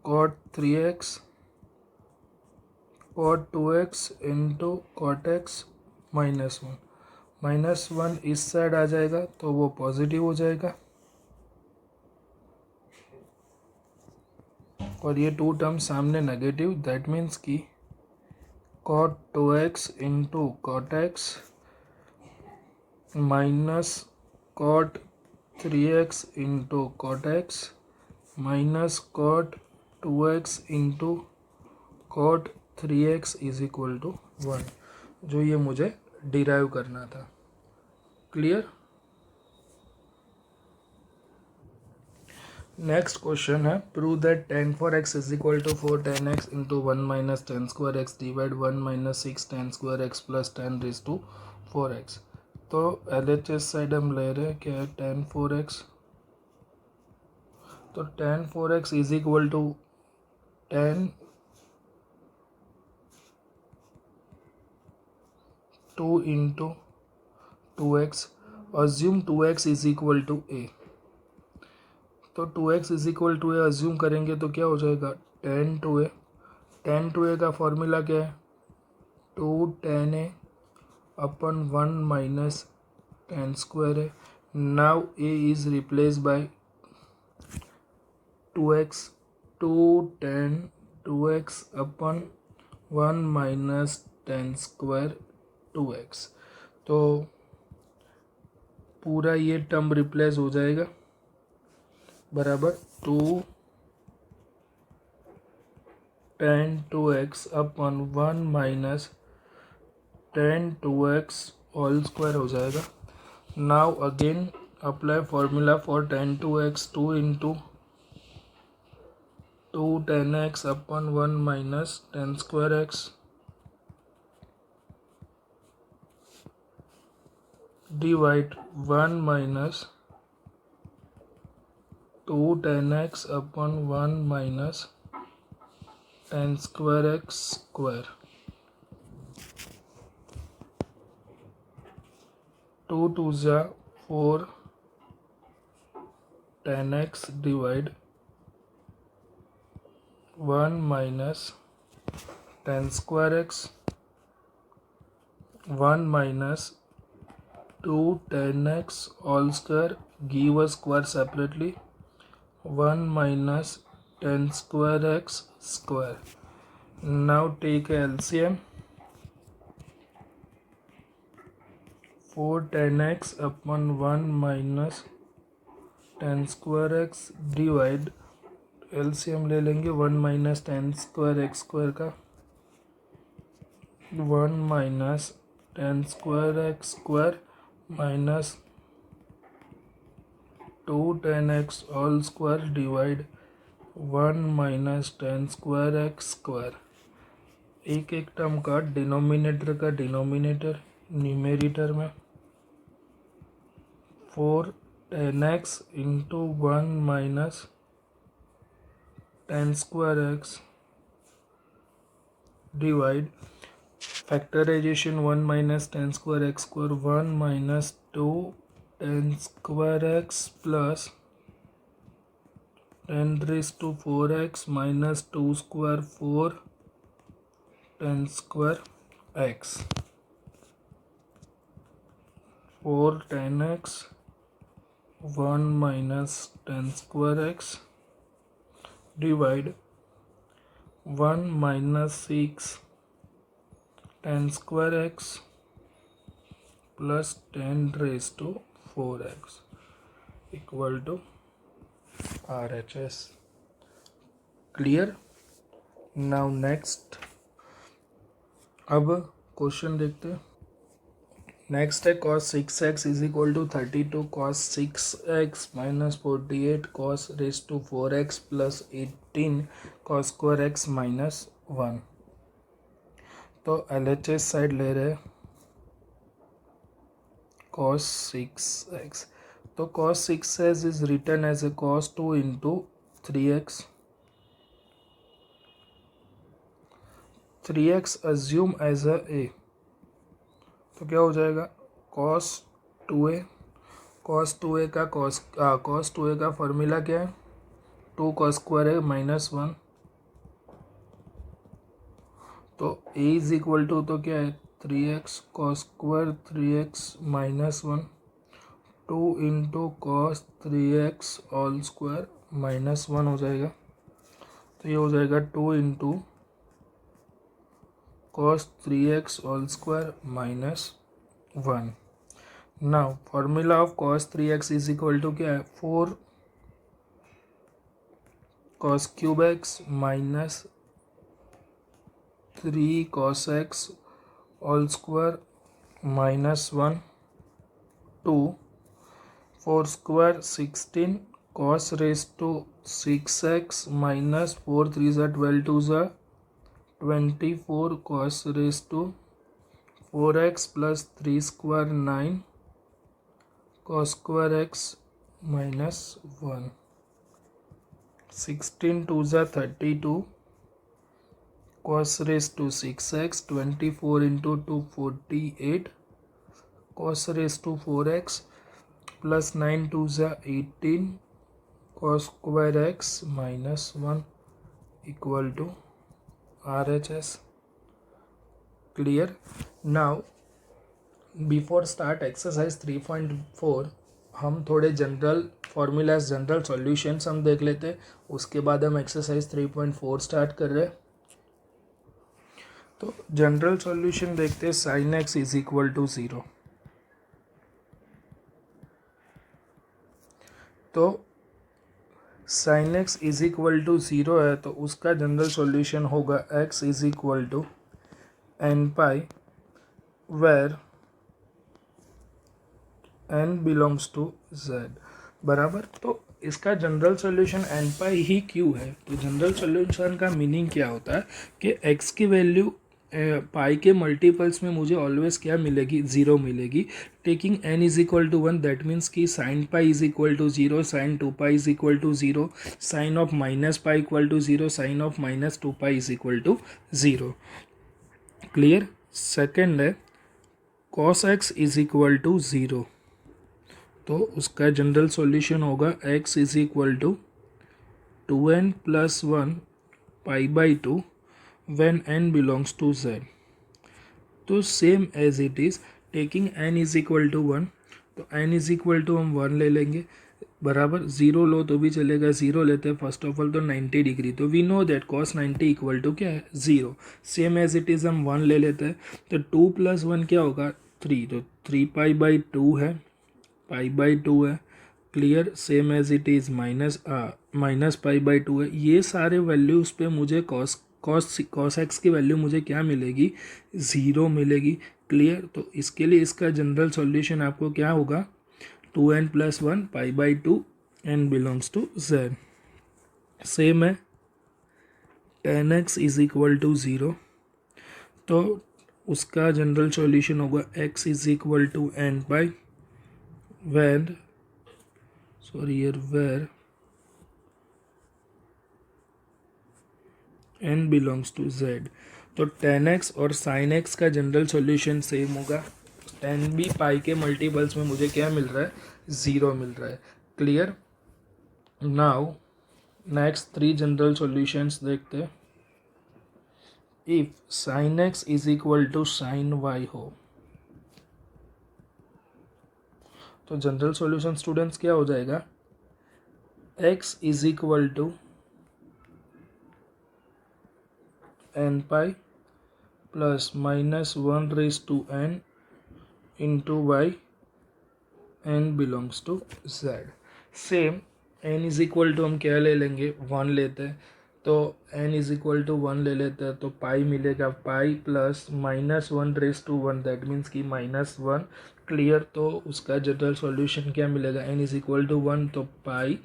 [SPEAKER 1] cot 3x, cot 2x into cot x -1 इस side आ जाएगा तो वो positive हो जाएगा और ये two term सामने negative, that means कि cot 2x into cot x minus cot 3x into cot x minus cot 2x into cot 3x is equal to 1, जो ये मुझे डिराइव करना था। क्लियर? नेक्स्ट क्वेश्चन है, prove that tan 4x is equal to 4 tan x into 1 minus tan square x divide 1 minus 6 tan square x plus tan raise to 4x। तो LHS side हम ले रहे हैं क्या है tan 4x, तो tan 4x is equal to tan 2 into 2x, assume 2x is equal to a, तो 2x is equal to a assume करेंगे तो क्या हो जाएगा tan 2a, tan 2a का फॉर्मूला क्या है 2 tan a अपन 1 माइनस tan स्क्वायर है। Now a is replace by 2x, 2 tan 2x upon 1 minus tan square 2x, तो पूरा ये टर्म रिप्लेस हो जाएगा बराबर 2 tan 2x अपन 1 minus tan 2x whole square हो जाएगा। Now again apply formula for tan 2x, 2 into 2 tan x upon 1 minus tan square x divide 1 minus 2 tan x upon 1 minus tan square x square, 2 2 जा 4 tan x divide 1 minus tan square x 1 minus 2 tan x all square, give a square separately, 1 minus tan square x square. Now take a LCM, 4 tan x upon 1 minus tan square x divide LCM ले लेंगे 1 minus tan square x square का 1 minus tan square x square minus 2 tan x all square divide 1 minus tan square x square, एक एक term का denominator का denominator numerator में 4 tan x into 1 minus tan square x divide factorisation 1 minus tan square x square 1 minus 2 tan square x plus tan raise to 4x minus 2 square 4 tan square x, 4 tan x 1 minus tan square x divide 1 minus 6 tan square x plus tan raise to 4x equal to RHS. Clear. Now next, अब question देखते हैं. Next है cos 6x is equal to 32 cos 6x minus 48 cos raise to 4x plus 18 cos square x minus 1. तो LHS side ले रहे cos 6x. तो cos 6x is written as a cos 2 into 3x. 3x assume as a. तो क्या हो जाएगा cos 2a. cos 2a का cos 2a का फॉर्मूला क्या है 2 cos स्क्वायर है माइनस 1. तो a इज इक्वल टू तो क्या है 3x cos square 3x minus 1 2 into cos 3x all square minus 1 हो जाएगा. तो ये हो जाएगा 2 into cos 3x all square minus 1. Now formula of cos 3x is equal to क्या है 4 cos cube x minus 3 cos x all square minus 1 2 4 square 16 cos raised to 6x minus 4 3 are 12 2 are 24 cos raised to 4x plus 3 square 9 cos square x minus 1. 16 2s are 32 cos raised to 6x 24 into 2 48 cos raised to 4x plus 9 2s are 18 cos square x minus 1 equal to RHS. Clear. Now before start exercise 3.4 हम थोड़े general formulas general solutions हम देख लेते हैं. उसके बाद हम exercise 3.4 start कर रहे हैं. तो जनरल सॉल्यूशन देखते हैं. sin x is equal to 0. तो sin x is equal to 0 है तो उसका जनरल सॉल्यूशन होगा x is equal to n pi where n belongs to z बराबर. तो इसका जनरल सॉल्यूशन n पाई ही क्यों है. तो जनरल सॉल्यूशन का मीनिंग क्या होता है कि x की वैल्यू पाई के मल्टीपल्स में मुझे ऑलवेज क्या मिलेगी 0 मिलेगी. Taking n is equal to 1 that means कि sine pi is equal to 0 sine 2 pi is equal to 0 sine of minus pi equal to 0 sine of minus 2 pi is equal to 0. Clear. Second है cos x is equal to 0. तो उसका general solution होगा x is equal to 2n plus 1 pi by 2 when n belongs to z. तो same as it is taking n is equal to 1. तो n is equal to हम 1 ले लेंगे बराबर. 0 लो तो भी चलेगा. 0 लेते हैं फर्स्ट ऑफ ऑल तो 90 डिग्री. तो we know that cos 90 equal to क्या है 0. सेम एज इट इज हम 1 ले लेते हैं. तो 2 प्लस 1 क्या होगा 3. तो 3 पाई बाई 2 है पाई बाई 2 है. Clear. Same as it is minus pi by 2 है. ये सारे वैल्यूज पे मुझे cos x की वैल्यू मुझे क्या मिलेगी 0 मिलेगी. क्लियर. तो इसके लिए इसका जनरल सॉल्यूशन आपको क्या होगा 2n plus 1 pi by 2 n belongs to z. Same है tan x is equal to 0. तो उसका जनरल सॉल्यूशन होगा x is equal to n by where n belongs to z. तो tan x और sin x का general solution same होगा. tan भी पाई के मल्टीपल्स में मुझे क्या मिल रहा है 0 मिल रहा है. Clear. Now next 3 general solutions देखते हैं. If sin x is equal to sin y हो तो जनरल सॉल्यूशन स्टूडेंट्स क्या हो जाएगा x is equal to n pi plus minus 1 raise to n into y n belongs to z. Same n is equal to हम क्या ले लेंगे, 1 लेते हैं, तो n इज इक्वल टू 1 ले लेते हैं, तो पाई मिलेगा, पाई प्लस -1 दैट मीन्स कि -1। क्लियर। तो उसका जनरल सॉल्यूशन क्या मिलेगा, n इज इक्वल टू 1, तो पाई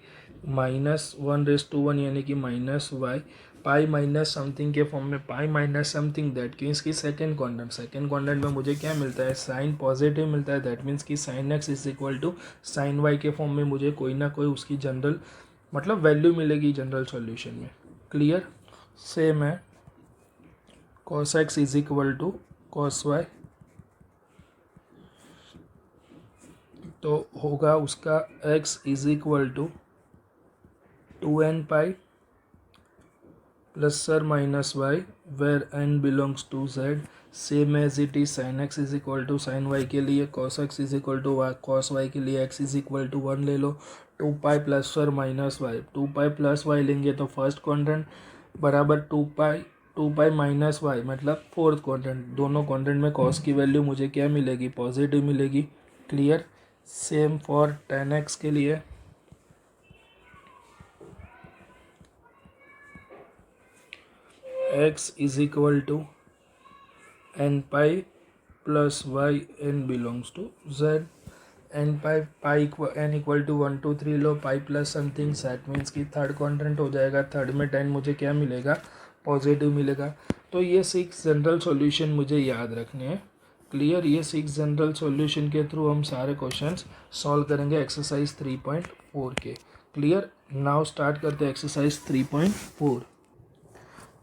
[SPEAKER 1] -1 यानी कि -y, पाई माइनस समथिंग के फॉर्म में pi minus something, that means की सेकेंड क्वाड्रेंट में मुझे क्या मिलता है, साइन पॉजिटिव मिलता है, दैट मीन्स कि sine x is equal to sine y के फॉर्म में मुझे कोई ना कोई उसकी जनरल मतलब वैल्यू मिलेगी जनरल सॉल्यूशन में। क्लियर। सेम है cos x is equal to cos y, तो होगा उसका x is equal to 2n pi plus sir minus y where n belongs to z। Same as it is sine x is equal to sine y के लिए, cos x is equal to cos y के लिए x is equal to 1 ले लो, 2 pi plus sir minus y, 2 pi plus y लेंगे तो first quadrant बराबर 2 pi minus y मतलब फोर्थ क्वाड्रेंट, दोनों क्वाड्रेंट में cos की वैल्यू मुझे क्या मिलेगी, पॉजिटिव मिलेगी। Clear. Same for tan x के लिए, x is equal to n pi plus y n belongs to z, n equal to 1 2 3 लो, pi plus something, that means कि थर्ड क्वाड्रेंट हो जाएगा, थर्ड में 10 मुझे क्या मिलेगा, पॉजिटिव मिलेगा। तो ये 6 जनरल सॉल्यूशन मुझे याद रखने हैं। क्लियर। ये 6 जनरल सॉल्यूशन के थ्रू हम सारे क्वेश्चंस सॉल्व करेंगे एक्सरसाइज 3.4 के। क्लियर। नाउ स्टार्ट करते हैं एक्सरसाइज 3.4।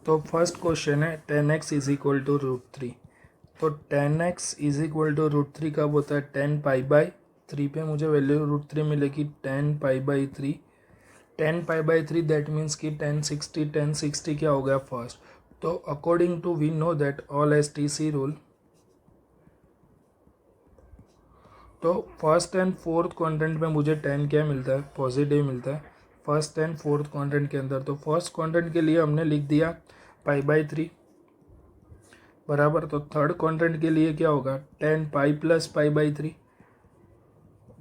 [SPEAKER 1] तो फर्स्ट क्वेश्चन है tan x is equal to √3। तो tan x is equal to √3 कब होता है, 10 पाई बाई 3 पे मुझे वैल्यू √3 मिलेगी, 10 pi by 3, 10 pi by 3 that means कि 1060 क्या हो गया फर्स्ट। तो according to we know that all S T C rule, तो फर्स्ट एंड फोर्थ क्वाड्रेंट में मुझे 10 क्या मिलता है, पॉजिटिव मिलता है फर्स्ट एंड फोर्थ क्वाड्रेंट के अंदर। तो फर्स्ट क्वाड्रेंट के लिए हमने लिख दिया पाई बाई 3 बराबर, तो थर्ड क्वाड्रेंट के लिए क्या होगा, 10 पाई प्लस पाई बाई 3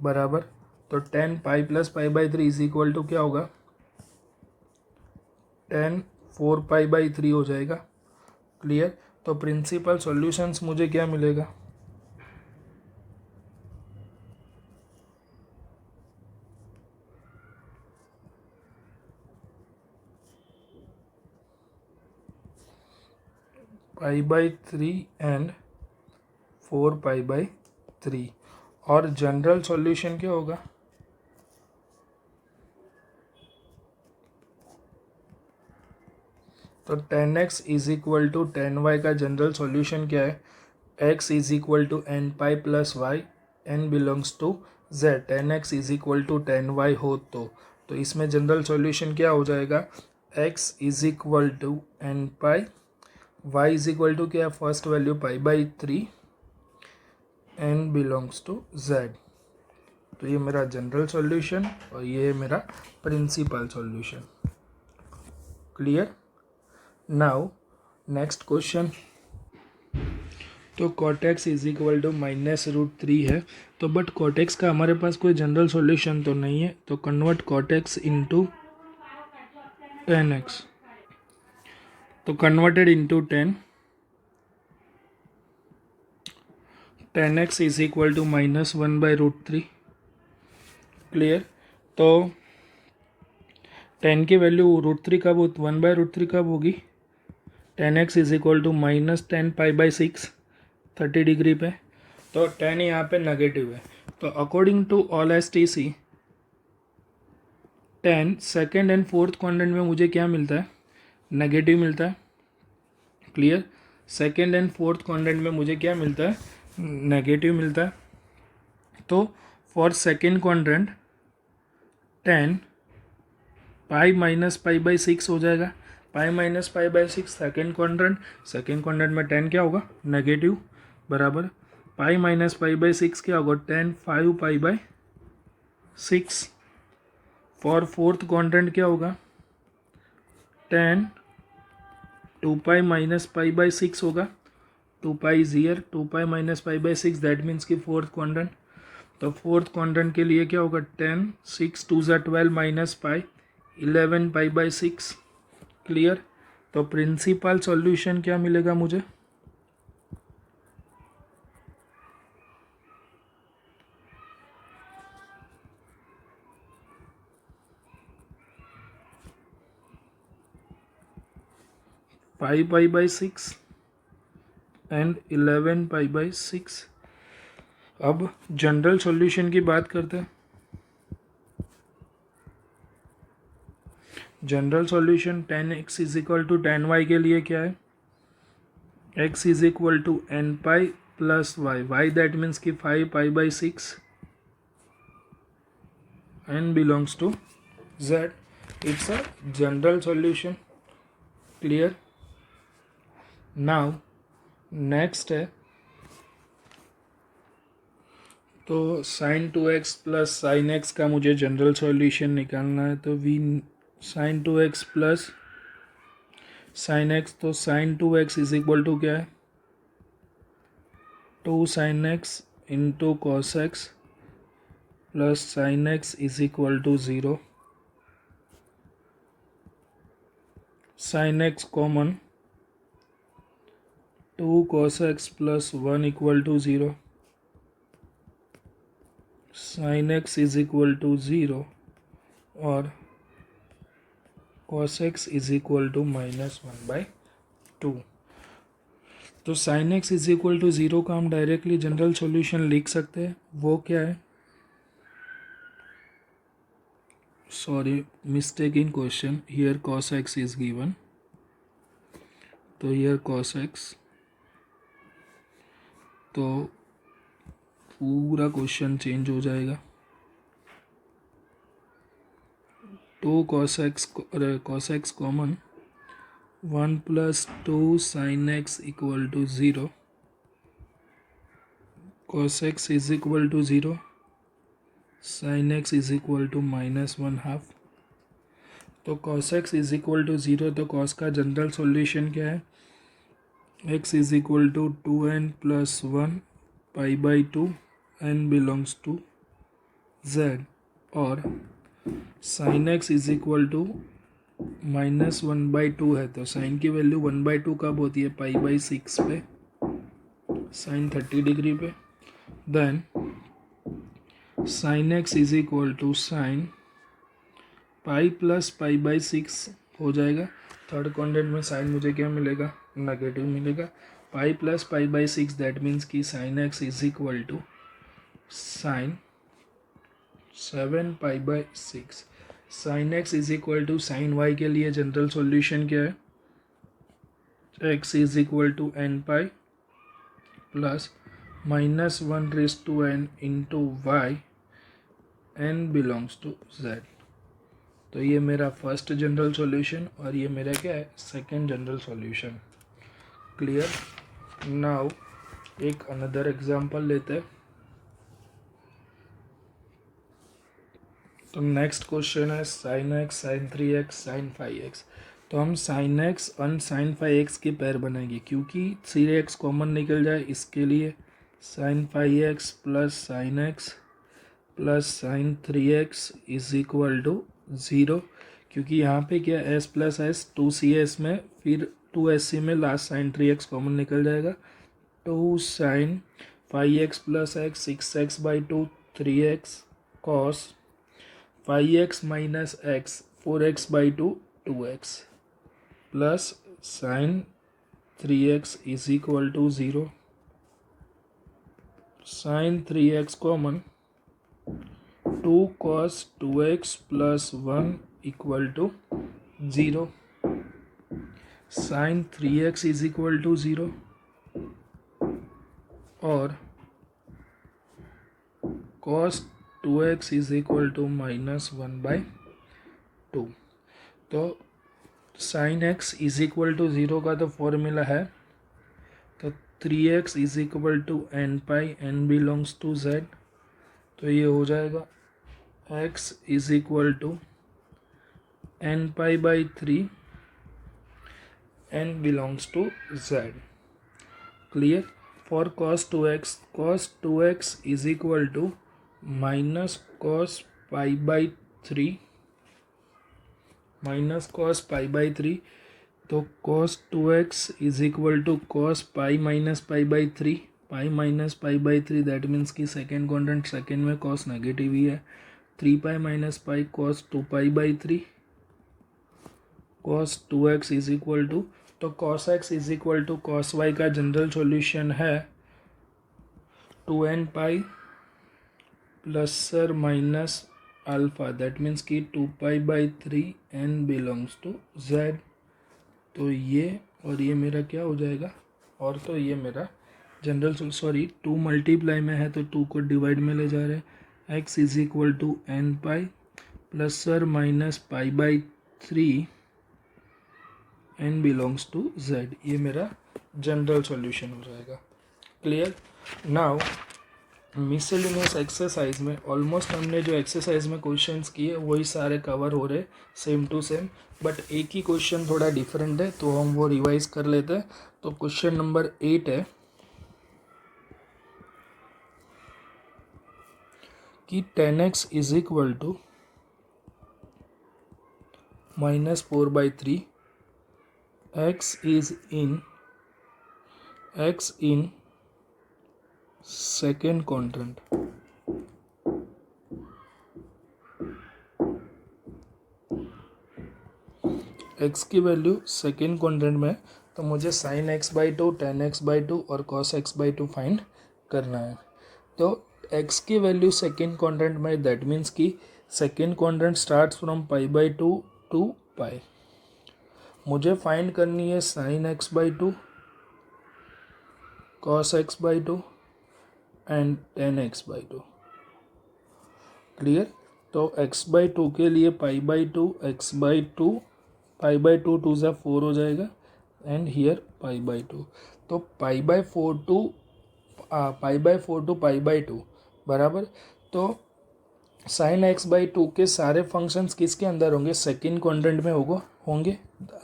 [SPEAKER 1] बराबर, तो 10 pi plus pi by 3 is equal to क्या होगा, 10 4 पाई बाई 3 हो जाएगा। क्लियर। तो प्रिंसिपल सॉल्यूशंस मुझे क्या मिलेगा, pi by 3 and 4 pi by 3, और जनरल सॉल्यूशन क्या होगा, तो tan x is equal to tan y का जनरल सॉल्यूशन क्या है, x is equal to n pi plus y, n belongs to z, tan x is equal to tan y हो तो इसमें जनरल सॉल्यूशन क्या हो जाएगा, x is equal to n pi, y is equal to क्या, first value pi by 3, n belongs to z। तो ये मेरा जनरल सॉल्यूशन और ये मेरा principal solution. Clear. Now next question, तो कॉटेक्स इज इक्वल टू -√3 है, तो बट कॉटेक्स का हमारे पास कोई जनरल सॉल्यूशन तो नहीं है, तो convert cot x into tan x, तो converted into tan x is equal to -1/√3। Clear. तो tan की वैल्यू √3 कब 1/√3 कब होगी, tan x is equal to -10 pi by 6 30 degree पे, तो tan यहाँ पे नेगेटिव है, तो according to all S T C tan second and fourth quadrant में मुझे क्या मिलता है, नेगेटिव मिलता है। Clear. Second and fourth quadrant में मुझे क्या मिलता है, नेगेटिव मिलता है। तो for second quadrant tan pi minus pi by 6 हो जाएगा, पाई minus pi by 6 second quadrant में tan क्या होगा, नेगेटिव बराबर, पाई माइनस पाई बाई 6 क्या होगा, tan 5 pi by 6। For fourth quadrant क्या होगा, tan 2 pi minus pi by 6 होगा, 2 पाई is here, 2 pi minus pi by 6 that means कि फोर्थ क्वाड्रेंट। तो फोर्थ क्वाड्रेंट के लिए क्या होगा 10, 6 2 ज़ा 12 minus pi 11 pi by 6। Clear. तो प्रिंसिपल सॉल्यूशन क्या मिलेगा मुझे, pi pi by 6 and 11 pi by 6। अब जनरल सॉल्यूशन की बात करते हैं। General solution 10x is equal to 10y के लिए क्या है, x is equal to n pi plus y, y that means कि 5 pi by 6 n belongs to z। It's a general solution. Clear. Now next है, तो sine 2x plus sine x का मुझे general solution निकालना है। तो we sine 2x plus sine x, तो sine 2x is equal to क्या है 2 sine x into cos x plus sine x is equal to 0। Sine x common, 2 cos x plus 1 equal to 0। Sine x is equal to 0 और cos x is equal to -1/2। तो sine x is equal to 0 का हम directly general solution लिख सकते हैं। वो क्या है, sorry mistake in question, here cos x is given, तो हियर cos x, तो पूरा क्वेश्चन चेंज हो जाएगा। 2 cos x common, 1 plus 2 sine x equal to 0, cos x is equal to 0, sine x is equal to -1/2। तो cos x is equal to 0, तो cos का general solution क्या है, x is equal to 2n plus 1 pi by 2 n belongs to z, और sine x is equal to -1/2 है। तो sign की value 1/2 कब होती है, पाई बाई 6 पे, साइन 30 डिग्री पे। Then sine x is equal to sine pi plus pi by 6 हो जाएगा। थर्ड क्वाड्रेंट में साइन मुझे क्या मिलेगा, नेगेटिव मिलेगा। Pi plus pi by 6 that means कि sine x is equal to sine 7 pi by 6। Sine x is equal to sine y के लिए जनरल सॉल्यूशन क्या है, x is equal to n pi plus -1/n into y, n belongs to z। तो ये मेरा first general solution और ये मेरा क्या है, second general solution. Clear. Now एक अनदर एग्जांपल लेते हैं। तो नेक्स्ट क्वेश्चन है sine x, sine 3x, sine 5x। तो हम साइन एक्स और साइन 5x की पेयर बनाएंगे, क्योंकि 3x कॉमन निकल जाए इसके लिए sine 5x plus sine x plus sine 3x is equal to 0। क्योंकि यहाँ पे क्या s प्लस एस 2cs में, फिर 2sc में लास्ट साइन 3x कॉमन निकल जाएगा। 2 sine 5x plus x 6x/2 3x cos 5x minus x 4x/2 2x plus sine 3x is equal to 0। Sine 3x common, 2 cos 2x plus 1 equal to 0। Sine 3x is equal to 0 और cos 2x is equal to -1/2। तो sine x is equal to 0 का तो formula है, तो 3x is equal to n pi, n belongs to z। तो ये हो जाएगा x is equal to n pi by 3, n belongs to z। Clear. For cos 2x is equal to minus cos pi by 3 minus cos pi by 3, तो cos 2x is equal to cos pi minus pi by 3, pi minus pi by 3 that means कि second quadrant second में cos negative ही है, 3 pi minus pi cos 2 pi by 3 cos 2x is equal to, तो cos x is equal to cos y का general solution है 2n pi plus sir minus alpha, that means कि 2 pi by 3 n belongs to z। तो ये और ये मेरा क्या हो जाएगा, और तो ये मेरा जनरल सॉरी 2 मल्टीप्लाई में है तो 2 को डिवाइड में ले जा रहे हैं, x is equal to n pi plus sir minus pi by 3 n belongs to z, ये मेरा जनरल सॉल्यूशन हो जाएगा। क्लियर। नाउ मिसलिनियस एक्सरसाइज में ऑलमोस्ट हमने जो एक्सरसाइज में क्वेश्चंस किए वही सारे कवर हो रहे सेम टू सेम, बट एक ही क्वेश्चन थोड़ा डिफरेंट है तो हम वो रिवाइज कर लेते हैं। तो क्वेश्चन नंबर 8 है कि 10x is equal to -4/3, x in second quadrant. x की वैल्यू सेकेंड क्वाड्रेंट में, तो मुझे sin x/2, tan x/2 और cos x/2 फाइंड करना है। तो x की वैल्यू सेकेंड क्वाड्रेंट में, दैट मीन्स कि second quadrant starts from π/2 to pi. मुझे फाइंड करनी है sin x/2, cos x/2 and tan x/2। Clear. तो x/2 के लिए π/2 x/2, π/2 2 ज़ा 4 हो जाएगा एंड हियर π/2, तो π/4 टू π/2 बराबर। तो sin x/2 के सारे फंक्शंस किसके अंदर होंगे, सेकेंड क्वाड्रेंट में होंगे,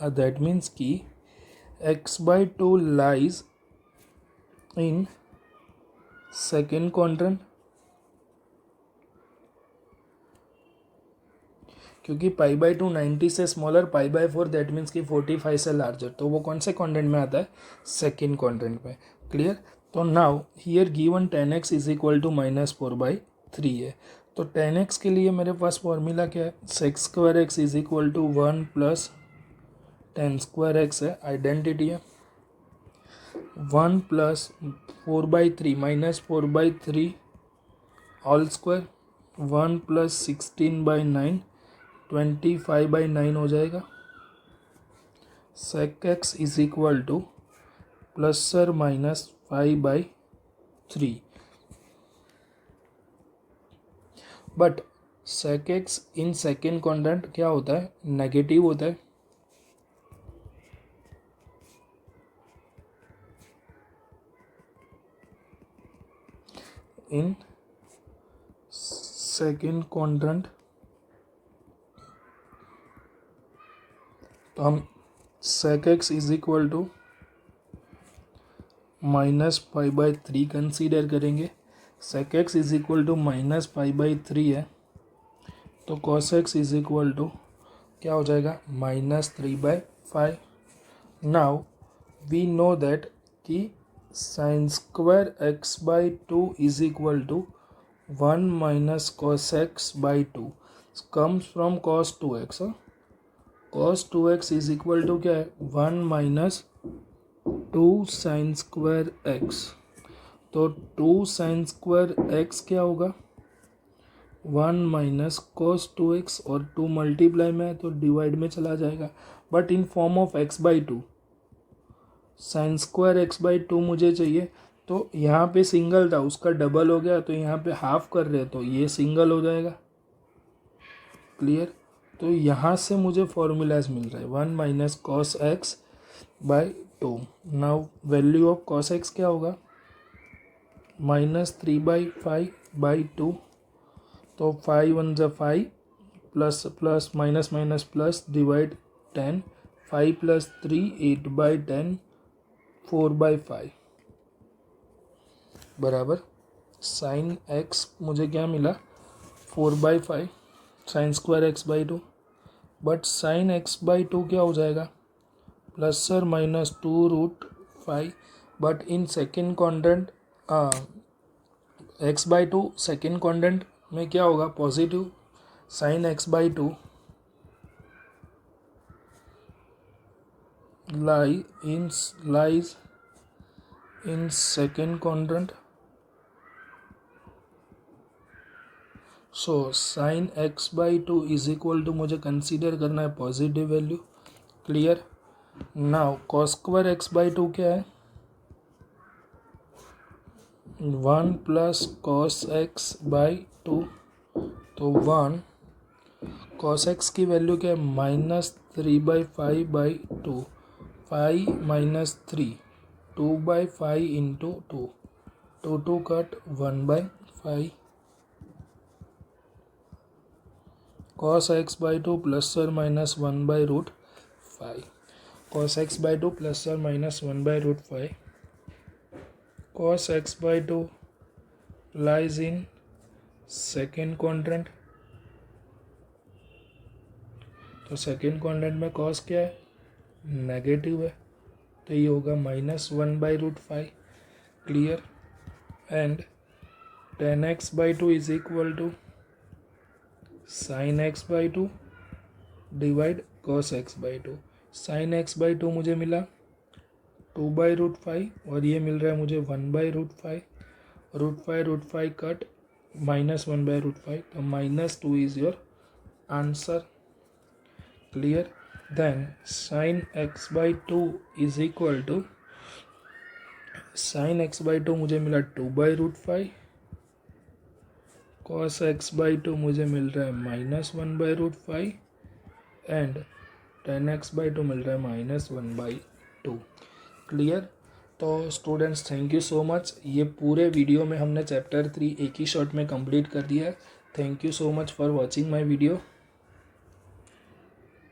[SPEAKER 1] दैट मीन्स कि x/2 lies in second quadrant, क्योंकि π/2 90 से स्मॉलर, π/4 दैट मीन्स कि 45 से लार्जर, तो वो कौन से क्वाड्रेंट में आता है, सेकेंड क्वाड्रेंट में। क्लियर। तो now here given 10x is equal to -4/3 है, तो 10x के लिए मेरे पास फॉर्मूला क्या है, sec² x is equal to 1 plus tan² x है, आइडेंटिटी है, 1 प्लस 4/3 -4/3 ऑल स्क्वायर, 1 प्लस 16/9 25/9 हो जाएगा। sec x is equal to plus sir minus 5/3, but sec x in second quadrant क्या होता है, नेगेटिव होता है। इन सेकेंड क्वाड्रेंट तो हम sec x is equal to -5/3 consider करेंगे। sec x is equal to -5/3 है, तो cos x is equal to क्या हो जाएगा, -3/5। नाउ वी नो दैट कि sin² x/2 is equal to 1 minus cos x/2 comes from cos 2x। cos 2x is equal to क्या है, 1 minus 2 sin² x, तो 2 sin² x क्या होगा, 1 minus cos 2x, और 2 मल्टीप्लाई में है तो डिवाइड में चला जाएगा, but in form of x/2, sin² x/2 मुझे चाहिए, तो यहाँ पे सिंगल था उसका डबल हो गया, तो यहाँ पे हाफ कर रहे तो ये सिंगल हो जाएगा। क्लियर। तो यहाँ से मुझे फॉर्मूलाज मिल रहा है 1 minus cos x/2। Now value of cos x क्या होगा, -3/5/2, तो 5 1 ज़ा 5 plus plus minus minus plus divide 10, 5 plus 3 8/10 4/5 बराबर साइन एक्स मुझे क्या मिला 4/5 sign square x by 2, but sine x by 2 क्या हो जाएगा ±2√5, but in second quadrant x by 2 second quadrant में क्या होगा positive, sine x by 2 lies in second quadrant. So sin x by 2 is equal to मुझे consider करना है positive value. Clear. Now cos square x by 2 क्या है 1 plus cos x by 2, तो 1 cos x की वैल्यू क्या है -3/5/2, 5 minus 3 2/5 into 2, 2 cut 1/5 cos x by 2 plus or minus 1/√5, cos x by 2 plus or minus 1/√5, cos x by 2 lies in second quadrant. तो second quadrant में cos क्या है negative है, तो ये होगा -1/√5. Clear. And tan x by 2 is equal to sin x by 2 divide cos x by 2. sin x by 2 मुझे मिला 2/√5 और ये मिल रहा है मुझे 1/√5. √5 कट -1/√5, तो -2 is your answer. Clear. Then sin x by 2 is equal to sin x by 2 मुझे मिला 2/√5, cos x by 2 मुझे मिल रहा है -1/√5 एंड tan x by 2 मिल रहा है -1/2. क्लियर. तो students thank you so much. ये पूरे वीडियो में हमने चैप्टर 3 एक ही शॉट में कंप्लीट कर दिया है. Thank you so much for watching my video.